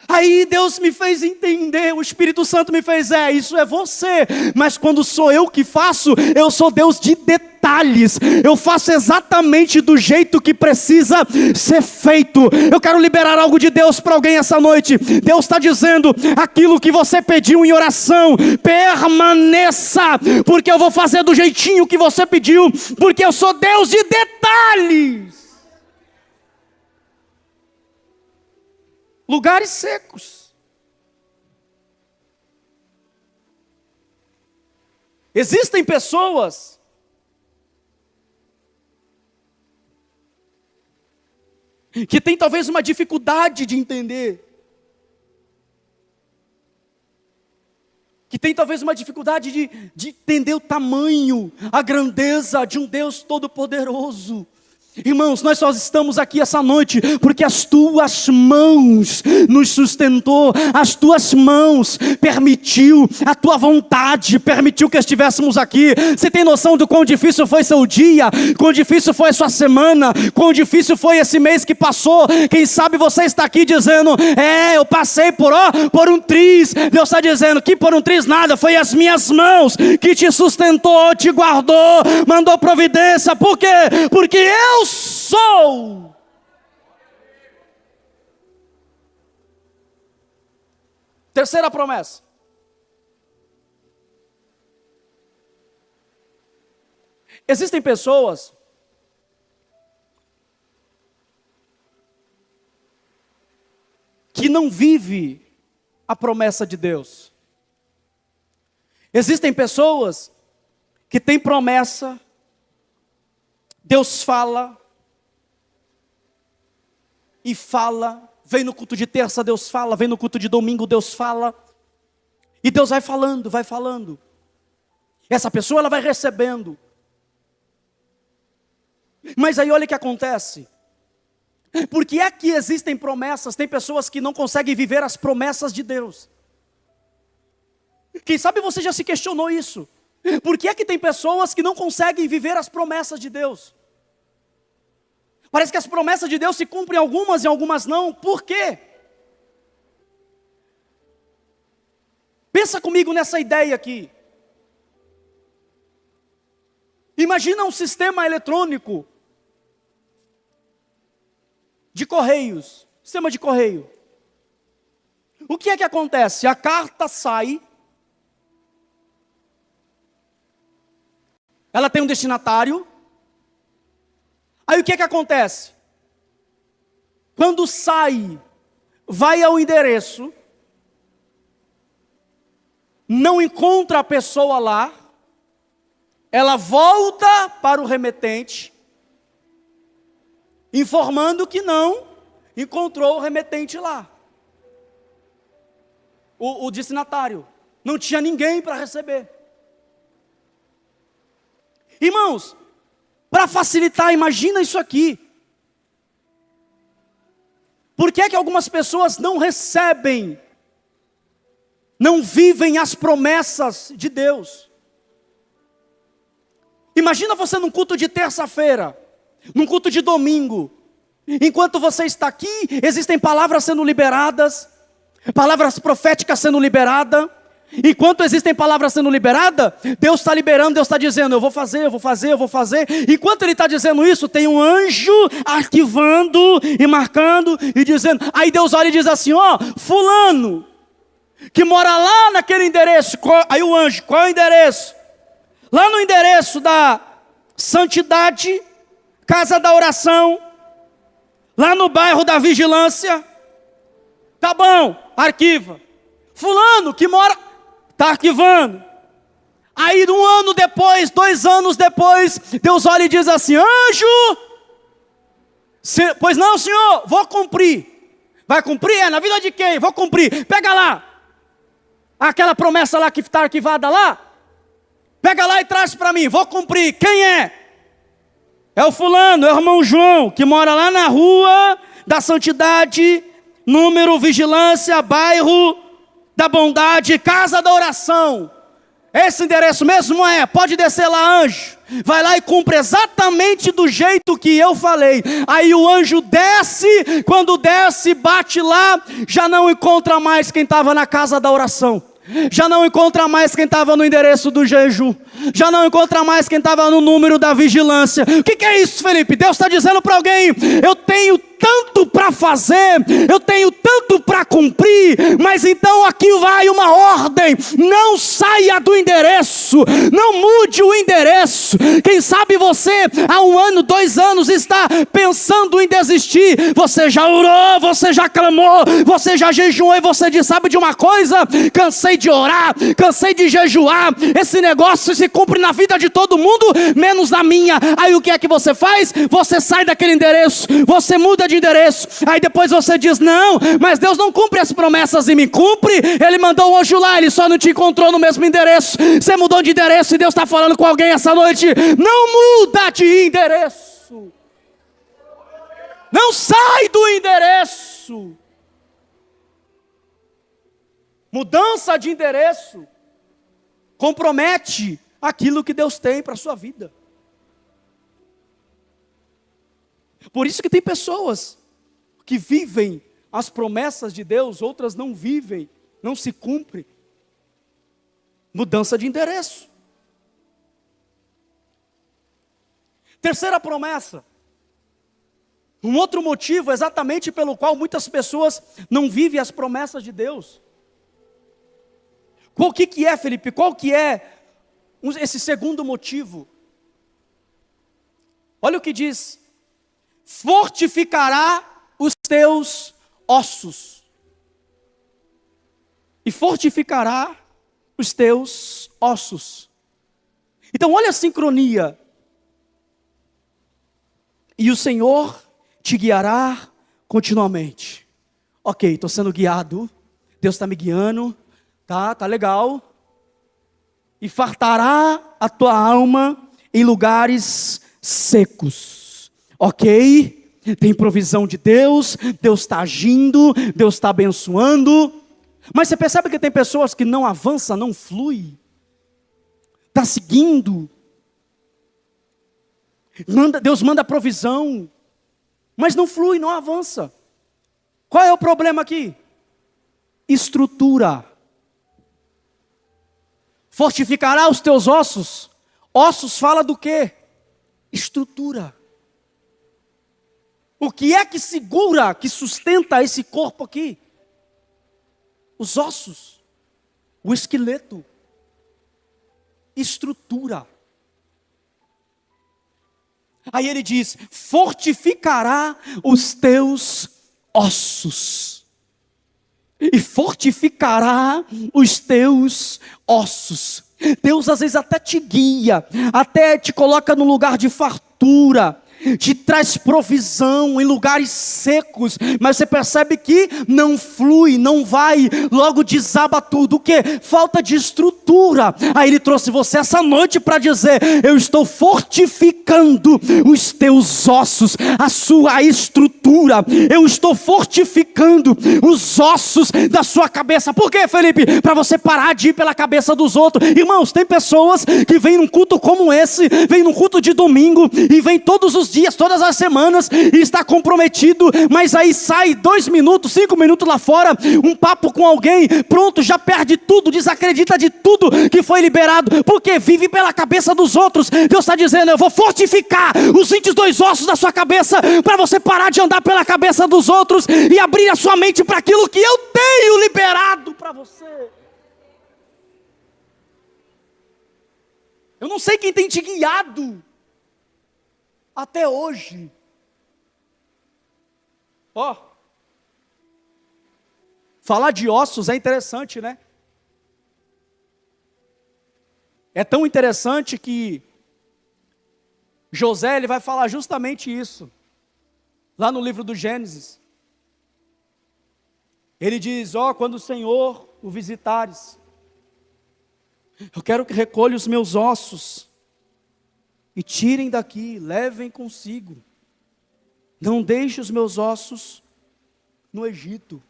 A: Aí Deus me fez entender, o Espírito Santo me fez, isso é você, mas quando sou eu que faço, eu sou Deus de detalhes, eu faço exatamente do jeito que precisa ser feito. Eu quero liberar algo de Deus para alguém essa noite. Deus está dizendo, aquilo que você pediu em oração, permaneça, porque eu vou fazer do jeitinho que você pediu, porque eu sou Deus de detalhes. Lugares secos. Existem pessoas que têm talvez uma dificuldade de entender, que têm talvez uma dificuldade de entender o tamanho, a grandeza de um Deus todo-poderoso. Irmãos, nós só estamos aqui essa noite porque as tuas mãos nos sustentou, as tuas mãos permitiu, a tua vontade permitiu que estivéssemos aqui. Você tem noção do quão difícil foi seu dia, quão difícil foi sua semana, quão difícil foi esse mês que passou? Quem sabe você está aqui dizendo, eu passei por um triz. Deus está dizendo que por um triz nada, foi as minhas mãos que te sustentou, te guardou, mandou providência. Por quê? Porque eu sou. Terceira promessa. Existem pessoas que não vivem a promessa de Deus. Existem pessoas que têm promessa, Deus fala, e fala, vem no culto de terça, Deus fala, vem no culto de domingo, Deus fala, e Deus vai falando, vai falando. Essa pessoa ela vai recebendo. Mas aí olha o que acontece. Porque é que existem promessas, tem pessoas que não conseguem viver as promessas de Deus. Quem sabe você já se questionou isso. Por que é que tem pessoas que não conseguem viver as promessas de Deus? Parece que as promessas de Deus se cumprem algumas e algumas não. Por quê? Pensa comigo nessa ideia aqui. Imagina um sistema eletrônico de correios, sistema de correio. O que é que acontece? A carta sai, ela tem um destinatário. Aí o que é que acontece? Quando sai, vai ao endereço, não encontra a pessoa lá, ela volta para o remetente, informando que não encontrou o remetente lá. O destinatário. Não tinha ninguém para receber. Irmãos, para facilitar, imagina isso aqui. Por que é que algumas pessoas não recebem, não vivem as promessas de Deus? Imagina você num culto de terça-feira, num culto de domingo. Enquanto você está aqui, existem palavras sendo liberadas, palavras proféticas sendo liberadas. Enquanto existem palavras sendo liberadas, Deus está liberando, Deus está dizendo, eu vou fazer. Enquanto Ele está dizendo isso, tem um anjo arquivando e marcando e dizendo. Aí Deus olha e diz assim, fulano, que mora lá naquele endereço. Aí o anjo, qual é o endereço? Lá no endereço da santidade, casa da oração, lá no bairro da Vigilância. Tá bom, arquiva. Fulano que mora, tá arquivando. Aí 1 ano depois, 2 anos depois, Deus olha e diz assim: anjo, pois não, senhor, vou cumprir. Vai cumprir? É na vida de quem? Vou cumprir. Pega lá, aquela promessa lá que está arquivada lá. Pega lá e traz para mim, vou cumprir. Quem é? É o fulano, é o irmão João, que mora lá na rua da Santidade, número Vigilância, bairro da Bondade, casa da oração. Esse endereço mesmo é, pode descer lá, anjo. Vai lá e cumpre exatamente do jeito que eu falei. Aí o anjo desce, quando desce, bate lá, já não encontra mais quem estava na casa da oração. Já não encontra mais quem estava no endereço do jejum. Já não encontra mais quem estava no número da vigilância. O que é isso, Felipe? Deus está dizendo para alguém: eu tenho tanto para fazer, eu tenho tanto para cumprir, mas então aqui vai uma ordem: não saia do endereço, não mude o endereço. Quem sabe você há 1 ano, 2 anos está pensando em desistir. Você já orou, você já clamou, você já jejuou e você diz: sabe de uma coisa? Cansei de orar, cansei de jejuar, esse negócio se cumpre na vida de todo mundo, menos na minha. Aí o que é que você faz? Você sai daquele endereço, você muda de endereço, aí depois você diz: não, mas Deus não cumpre as promessas em mim. Cumpre, Ele mandou o anjo lá, Ele só não te encontrou no mesmo endereço. Você mudou de endereço e Deus está falando com alguém essa noite: não muda de endereço, não sai do endereço. Mudança de endereço compromete aquilo que Deus tem para a sua vida. Por isso que tem pessoas que vivem as promessas de Deus, outras não vivem, não se cumprem. Mudança de endereço. Terceira promessa. Um outro motivo exatamente pelo qual muitas pessoas não vivem as promessas de Deus. Qual que é, Felipe? Qual que é esse segundo motivo? Olha o que diz: fortificará os teus ossos. E fortificará os teus ossos. Então olha a sincronia. E o Senhor te guiará continuamente. Ok, estou sendo guiado. Deus está me guiando. Tá legal. E fartará a tua alma em lugares secos. Ok? Tem provisão de Deus, Deus está agindo, Deus está abençoando. Mas você percebe que tem pessoas que não avançam, não flui. Está seguindo. Deus manda provisão, mas não flui, não avança. Qual é o problema aqui? Estrutura. Fortificará os teus ossos. Ossos fala do quê? Estrutura. O que é que segura, que sustenta esse corpo aqui? Os ossos, o esqueleto, estrutura. Aí ele diz: fortificará os teus ossos. E fortificará os teus ossos. Deus às vezes até te guia, até te coloca no lugar de fartura, te traz provisão em lugares secos, mas você percebe que não flui, não vai, logo desaba tudo. O que? Falta de estrutura. Aí Ele trouxe você essa noite para dizer: eu estou fortificando os teus ossos, a sua estrutura. Eu estou fortificando os ossos da sua cabeça. Por quê, Felipe? Para você parar de ir pela cabeça dos outros. Irmãos, tem pessoas que vêm num culto como esse, vêm num culto de domingo e vêm todos os dias, todas as semanas, e está comprometido, mas aí sai 2 minutos, 5 minutos lá fora, um papo com alguém, pronto, já perde tudo, desacredita de tudo que foi liberado, porque vive pela cabeça dos outros. Deus está dizendo: eu vou fortificar os 22 ossos da sua cabeça, para você parar de andar pela cabeça dos outros, e abrir a sua mente para aquilo que eu tenho liberado para você. Eu não sei quem tem te guiado até hoje. Ó, falar de ossos é interessante, né? É tão interessante que José ele vai falar justamente isso, lá no livro do Gênesis. Ele diz, quando o Senhor o visitares, eu quero que recolha os meus ossos, e tirem daqui, levem consigo, não deixe os meus ossos no Egito.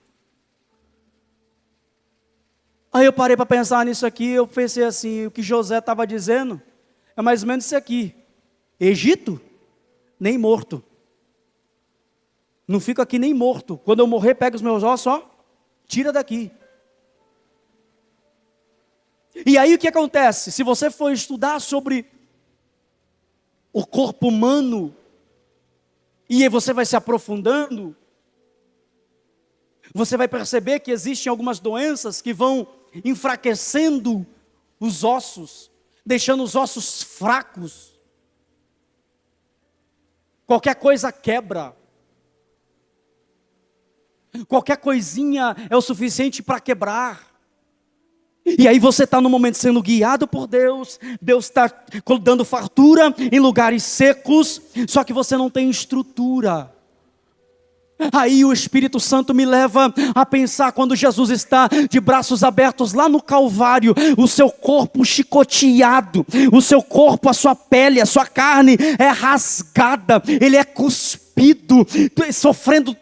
A: Aí eu parei para pensar nisso aqui, eu pensei assim, o que José estava dizendo, é mais ou menos isso aqui, Egito, nem morto, não fico aqui nem morto, quando eu morrer pega os meus ossos, tira daqui. E aí o que acontece? Se você for estudar sobre o corpo humano, e aí você vai se aprofundando, você vai perceber que existem algumas doenças que vão enfraquecendo os ossos, deixando os ossos fracos. Qualquer coisa quebra. Qualquer coisinha é o suficiente para quebrar. E aí você está no momento sendo guiado por Deus, Deus está dando fartura em lugares secos, só que você não tem estrutura. Aí o Espírito Santo me leva a pensar quando Jesus está de braços abertos lá no Calvário, o seu corpo chicoteado, o seu corpo, a sua pele, a sua carne é rasgada, ele é cuspido, sofrendo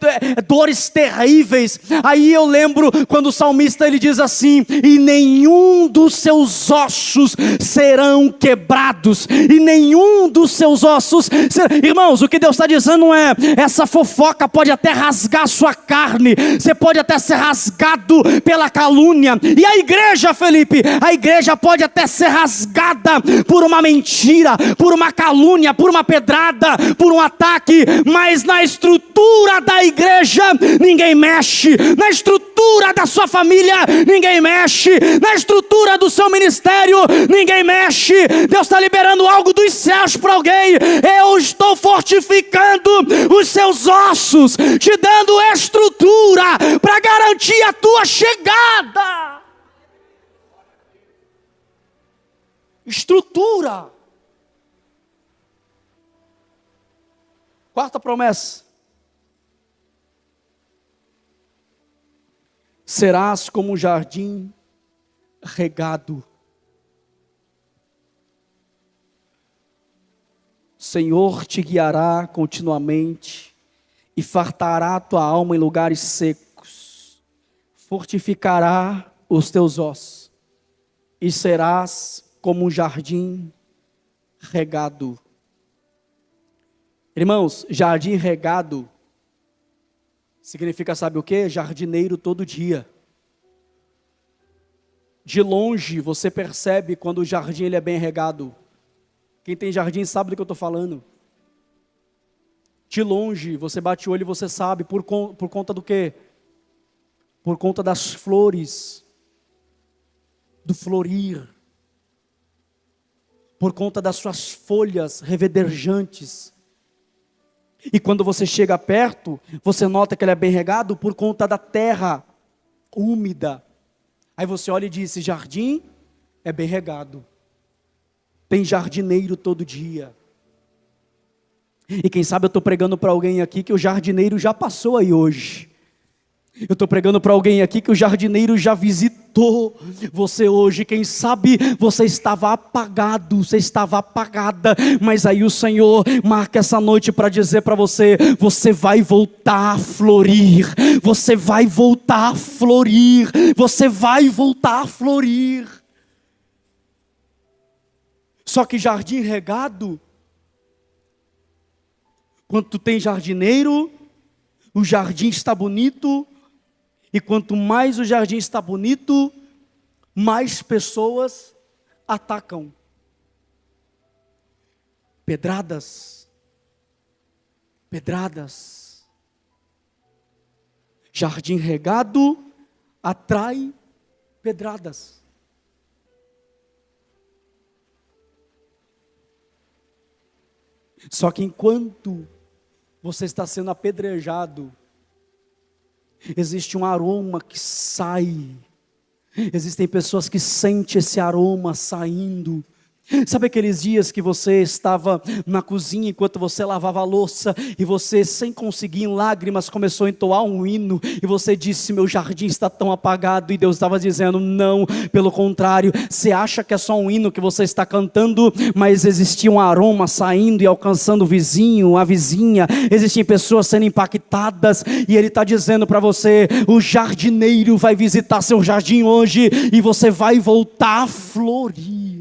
A: dores terríveis. Aí eu lembro quando o salmista ele diz assim, e nenhum dos seus ossos serão quebrados, e nenhum dos seus ossos irmãos, o que Deus está dizendo é, essa fofoca pode até rasgar sua carne, você pode até ser rasgado pela calúnia, e a igreja, Felipe, a igreja pode até ser rasgada por uma mentira, por uma calúnia, por uma pedrada, por um ataque, mas na estrutura da igreja ninguém mexe, na estrutura da sua família ninguém mexe, na estrutura do seu ministério ninguém mexe. Deus está liberando algo dos céus para alguém. Eu estou fortificando os seus ossos, te dando estrutura para garantir a tua chegada. Estrutura. Quarta promessa. Serás como um jardim regado. O Senhor te guiará continuamente e fartará a tua alma em lugares secos. Fortificará os teus ossos e serás como um jardim regado. Irmãos, jardim regado significa, sabe o que? Jardineiro todo dia. De longe você percebe quando o jardim ele é bem regado. Quem tem jardim sabe do que eu estou falando. De longe você bate o olho e você sabe por conta do quê? Por conta das flores, do florir, por conta das suas folhas revederjantes. E quando você chega perto, você nota que ele é bem regado por conta da terra úmida. Aí você olha e diz, esse jardim é bem regado. Tem jardineiro todo dia. E quem sabe eu estou pregando para alguém aqui que o jardineiro já passou aí hoje. Eu estou pregando para alguém aqui que o jardineiro já visitou você hoje. Quem sabe você estava apagado, você estava apagada, mas aí o Senhor marca essa noite para dizer para você, você vai voltar a florir, você vai voltar a florir, você vai voltar a florir. Só que jardim regado, quando tu tem jardineiro, o jardim está bonito. E quanto mais o jardim está bonito, mais pessoas atacam. Pedradas. Pedradas. Jardim regado atrai pedradas. Só que enquanto você está sendo apedrejado, existe um aroma que sai. Existem pessoas que sentem esse aroma saindo. Sabe aqueles dias que você estava na cozinha enquanto você lavava a louça e você, sem conseguir, em lágrimas, começou a entoar um hino e você disse: meu jardim está tão apagado, e Deus estava dizendo: não, pelo contrário, você acha que é só um hino que você está cantando, mas existia um aroma saindo e alcançando o vizinho, a vizinha. Existem pessoas sendo impactadas e Ele está dizendo para você: o jardineiro vai visitar seu jardim hoje e você vai voltar a florir.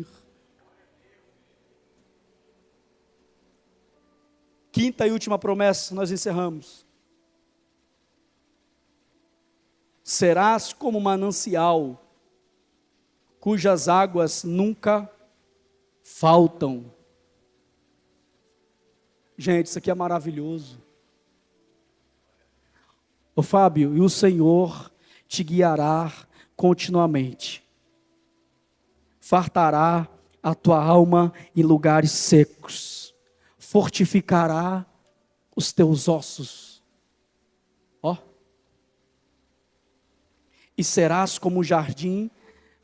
A: Quinta e última promessa, nós encerramos. Serás como manancial, cujas águas nunca faltam. Gente, isso aqui é maravilhoso. Ô Fábio, e o Senhor te guiará continuamente. Fartará a tua alma em lugares secos. Fortificará os teus ossos. Ó. E serás como um jardim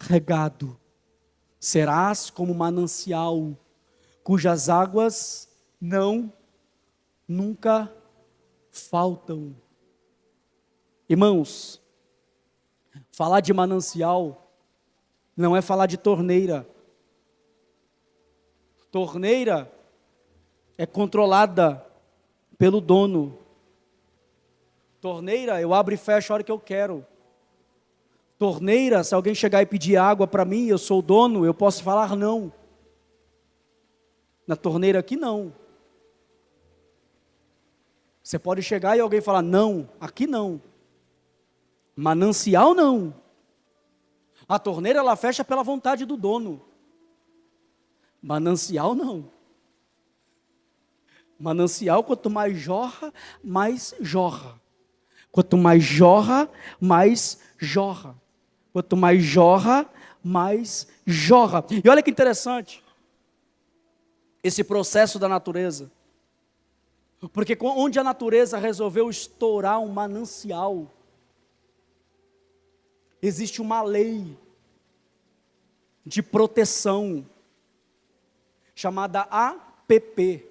A: regado. Serás como um manancial, cujas águas nunca faltam. Irmãos, falar de manancial não é falar de torneira. Torneira é controlada pelo dono. Torneira, eu abro e fecho a hora que eu quero. Torneira, se alguém chegar e pedir água para mim, eu sou o dono, eu posso falar não. Na torneira aqui não. Você pode chegar e alguém falar: não, aqui não. Manancial não. A torneira ela fecha pela vontade do dono. Manancial não. Manancial, quanto mais jorra, mais jorra. Quanto mais jorra, mais jorra. Quanto mais jorra, mais jorra. E olha que interessante, esse processo da natureza. Porque onde a natureza resolveu estourar um manancial, existe uma lei de proteção, chamada APP.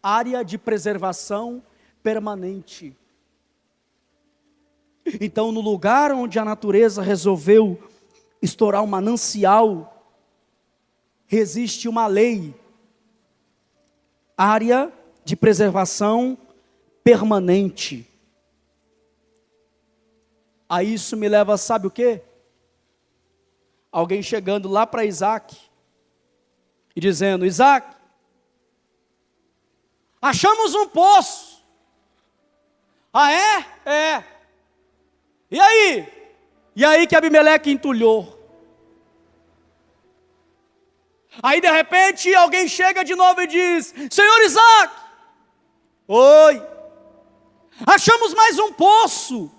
A: Área de preservação permanente. Então, no lugar onde a natureza resolveu estourar um manancial, existe uma lei. Área de preservação permanente. Aí isso me leva, sabe o quê? Alguém chegando lá para Isaac e dizendo: Isaac, achamos um poço. Ah, é? É. E aí? E aí que Abimeleque entulhou. Aí de repente alguém chega de novo e diz: Senhor Isaac, oi, achamos mais um poço.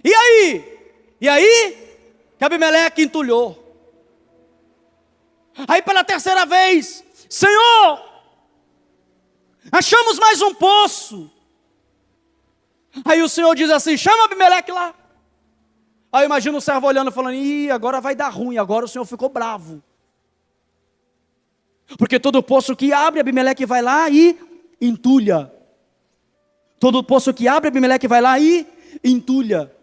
A: E aí? E aí que Abimeleque entulhou. Aí pela terceira vez: Senhor, achamos mais um poço. Aí o Senhor diz assim: chama Abimeleque lá. Aí imagina o servo olhando, falando: ih, agora vai dar ruim. Agora o Senhor ficou bravo. Porque todo poço que abre, Abimeleque vai lá e entulha. Todo poço que abre, Abimeleque vai lá e entulha.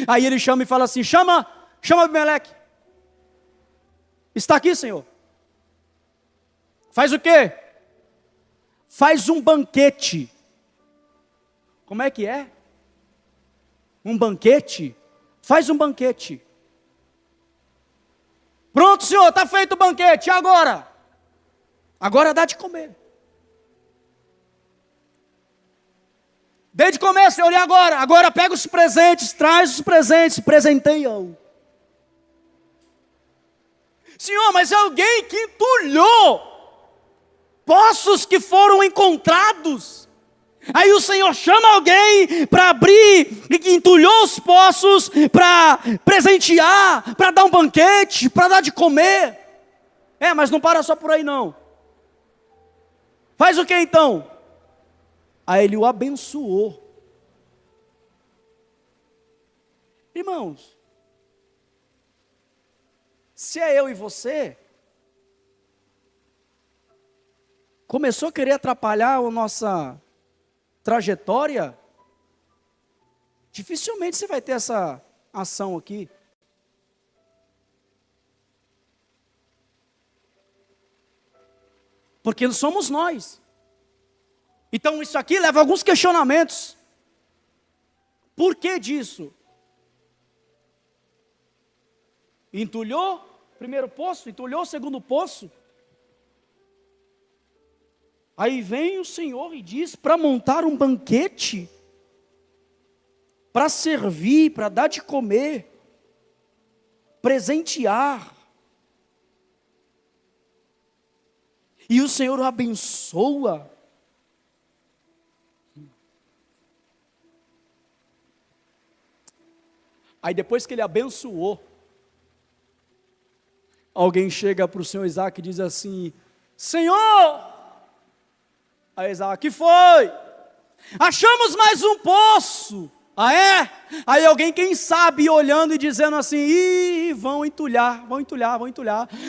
A: Aí ele chama e fala assim: chama Abimeleque. Está aqui, Senhor. Faz o quê? Faz um banquete. Como é que é? Um banquete? Faz um banquete. Pronto, Senhor, está feito o banquete. E agora? Agora dá de comer. Dê de comer, Senhor, e agora? Agora pega os presentes, traz os presentes, presenteia-o. Senhor, mas é alguém que entulhou poços que foram encontrados. Aí o Senhor chama alguém para abrir, e que entulhou os poços, para presentear, para dar um banquete, para dar de comer. Mas não para só por aí não. Faz o que então? Aí ele o abençoou. Irmãos, se é eu e você, começou a querer atrapalhar a nossa trajetória, dificilmente você vai ter essa ação aqui. Porque não somos nós. Então isso aqui leva a alguns questionamentos. Por que disso? Entulhou primeiro poço, entulhou segundo poço. Aí vem o Senhor e diz para montar um banquete, para servir, para dar de comer, presentear. E o Senhor o abençoa. Aí depois que ele abençoou, alguém chega para o Senhor Isaac e diz assim: Senhor! Aí Isaac: que foi? Achamos mais um poço. Ah, é? Aí alguém, quem sabe, olhando e dizendo assim: ih, vão entulhar.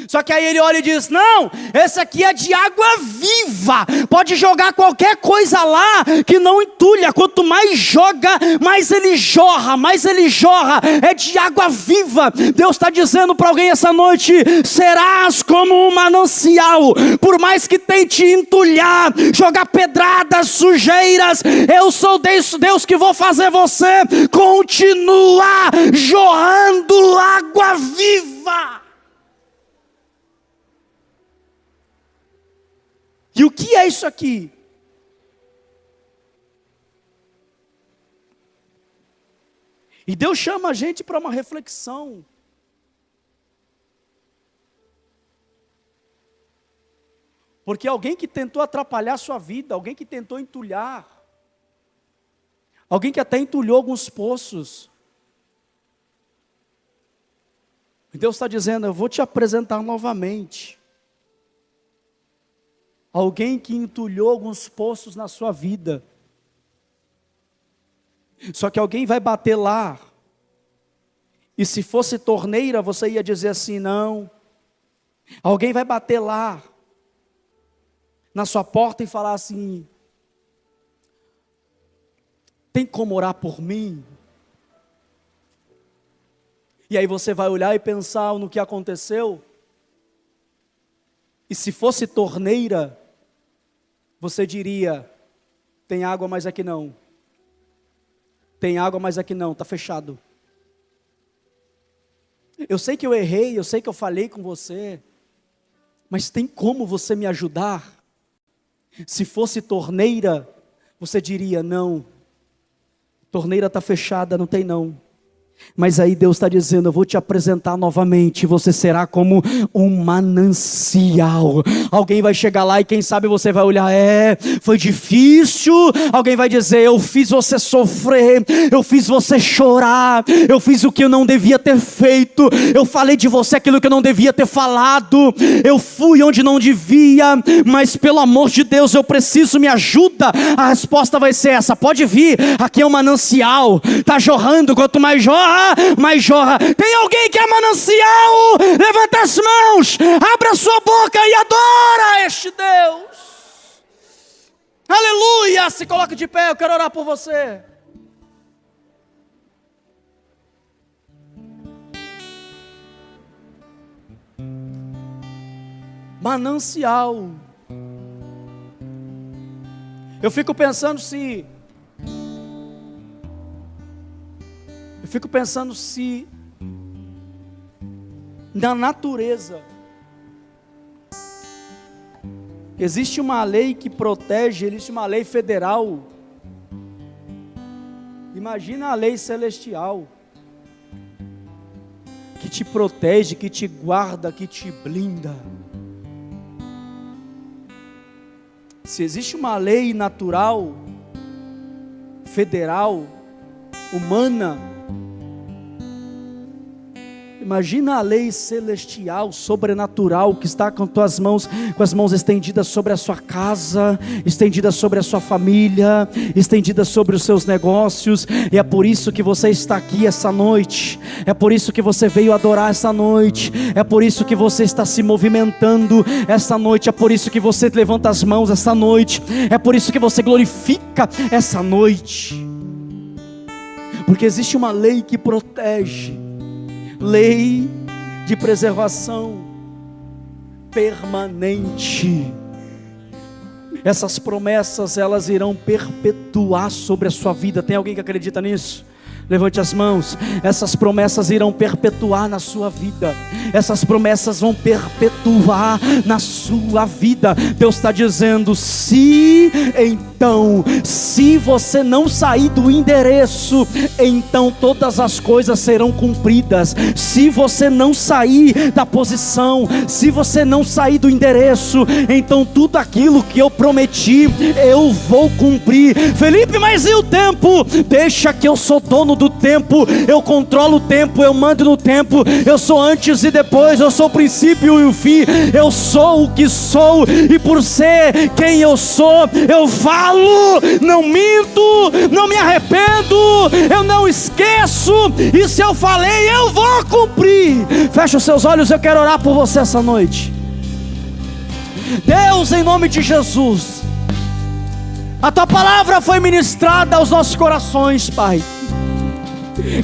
A: Só que aí ele olha e diz: não, esse aqui é de água viva, pode jogar qualquer coisa lá que não entulha, quanto mais joga, mais ele jorra, é de água viva. Deus está dizendo para alguém essa noite: serás como um manancial, por mais que tente entulhar, jogar pedradas, sujeiras, eu sou Deus que vou fazer você continuar jorrando água viva. E o que é isso aqui? E Deus chama a gente para uma reflexão. Porque alguém que tentou atrapalhar a sua vida, alguém que tentou entulhar, alguém que até entulhou alguns poços. E Deus está dizendo: eu vou te apresentar novamente. Alguém que entulhou alguns poços na sua vida. Só que alguém vai bater lá. E se fosse torneira, você ia dizer assim: não. Alguém vai bater lá, na sua porta, e falar assim: tem como orar por mim? E aí você vai olhar e pensar no que aconteceu. E se fosse torneira, você diria: tem água, mas aqui não. Tem água, mas aqui não, está fechado. Eu sei que eu errei, eu sei que eu falei com você, mas tem como você me ajudar? Se fosse torneira, você diria: não. Torneira está fechada, não tem não. Mas aí Deus está dizendo: eu vou te apresentar novamente. Você será como um manancial. Alguém vai chegar lá e quem sabe você vai olhar: foi difícil. Alguém vai dizer: eu fiz você sofrer, eu fiz você chorar, eu fiz o que eu não devia ter feito, eu falei de você aquilo que eu não devia ter falado, eu fui onde não devia, mas pelo amor de Deus eu preciso, me ajuda. A resposta vai ser essa: pode vir, aqui é um manancial, está jorrando, quanto mais jorra, mais jorra. Tem alguém que é manancial? Levanta as mãos, abra sua boca e adora este Deus. Aleluia. Se coloque de pé, eu quero orar por você. Manancial. Eu fico pensando se na natureza existe uma lei que protege, existe uma lei federal. Imagina a lei celestial que te protege, que te guarda, que te blinda. Se existe uma lei natural, federal, humana, Imagina a lei celestial, sobrenatural, que está com tuas mãos, com as mãos estendidas sobre a sua casa, estendidas sobre a sua família, estendidas sobre os seus negócios. E é por isso que você está aqui essa noite, é por isso que você veio adorar essa noite, é por isso que você está se movimentando essa noite, é por isso que você levanta as mãos essa noite, é por isso que você glorifica essa noite, porque existe uma lei que protege, lei de preservação permanente. Essas promessas, elas irão perpetuar sobre a sua vida. Tem alguém que acredita nisso? Levante as mãos. Essas promessas irão perpetuar na sua vida. Essas promessas vão perpetuar na sua vida. Deus está dizendo: se você não sair do endereço, então todas as coisas serão cumpridas. Se você não sair da posição, se você não sair do endereço, então tudo aquilo que eu prometi, eu vou cumprir. Felipe, mas e o tempo? Deixa que eu sou dono do tempo, eu controlo o tempo, eu mando no tempo, eu sou antes e depois, eu sou o princípio e o fim, eu sou o que sou, e por ser quem eu sou, eu falo, não minto, não me arrependo, eu não esqueço, e se eu falei, eu vou cumprir. Fecha os seus olhos, eu quero orar por você essa noite. Deus, em nome de Jesus, a tua palavra foi ministrada aos nossos corações, Pai.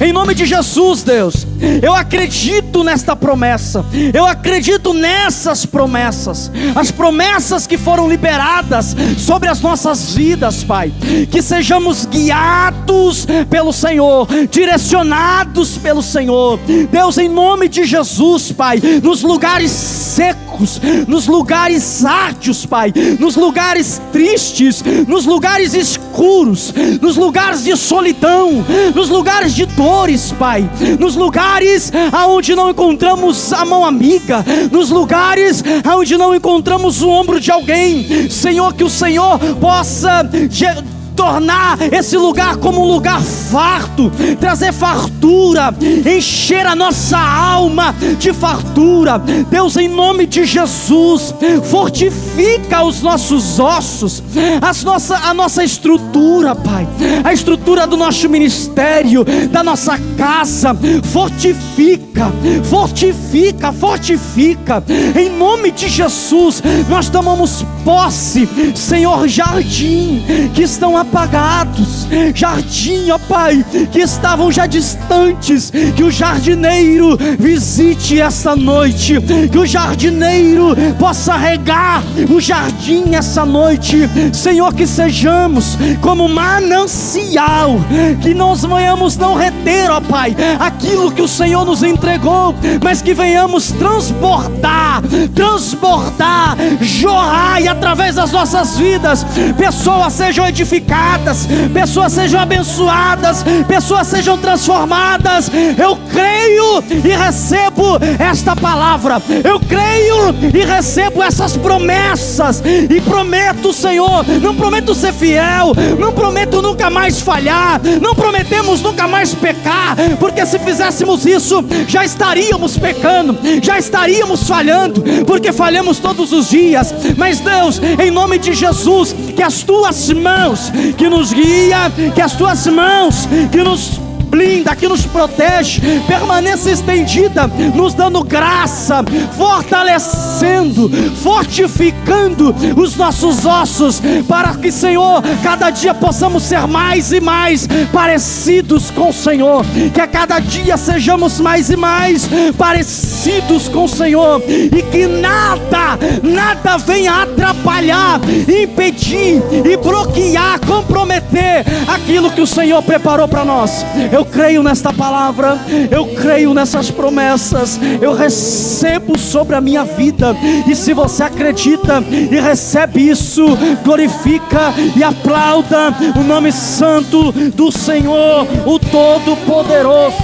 A: Em nome de Jesus, Deus, eu acredito nesta promessa, eu acredito nessas promessas, as promessas que foram liberadas sobre as nossas vidas, Pai, que sejamos guiados pelo Senhor, direcionados pelo Senhor, Deus, em nome de Jesus, Pai, nos lugares secos, nos lugares árduos, Pai, nos lugares tristes, nos lugares escuros, nos lugares de solidão, nos lugares de dores, Pai, nos lugares aonde não encontramos a mão amiga, nos lugares aonde não encontramos o ombro de alguém, Senhor, que o Senhor possa tornar esse lugar como um lugar farto, trazer fartura, encher a nossa alma de fartura. Deus, em nome de Jesus, fortifica os nossos ossos, a nossa estrutura, Pai, a estrutura do nosso ministério, da nossa casa, fortifica, em nome de Jesus. Nós tomamos posse, Senhor, jardim que estão apagados, jardim, ó Pai, que estavam já distantes, que o jardineiro visite essa noite, que o jardineiro possa regar o jardim essa noite, Senhor, que sejamos como manancial, que nós venhamos não reter, ó Pai, aquilo que o Senhor nos entregou, mas que venhamos transbordar, jorrar, e através das nossas vidas, pessoas sejam edificadas, pessoas sejam abençoadas, pessoas sejam transformadas. Eu creio e recebo esta palavra, eu creio e recebo essas promessas, e prometo, Senhor, não prometo ser fiel, não prometo nunca mais falhar, não prometemos nunca mais pecar, porque se fizéssemos isso, já estaríamos pecando, já estaríamos falhando, porque falhamos todos os dias. Mas Deus, em nome de Jesus, que as tuas mãos que nos guia, que as tuas mãos que nos blinda, que nos protege, permaneça estendida, nos dando graça, fortalecendo, fortificando os nossos ossos, para que, Senhor, cada dia possamos ser mais e mais parecidos com o Senhor, que a cada dia sejamos mais e mais parecidos com o Senhor, e que nada venha atrapalhar, impedir e bloquear, comprometer aquilo que o Senhor preparou para nós. Eu creio nesta palavra, eu creio nessas promessas, eu recebo sobre a minha vida. E se você acredita e recebe isso, glorifica e aplauda o nome santo do Senhor, o Todo-Poderoso.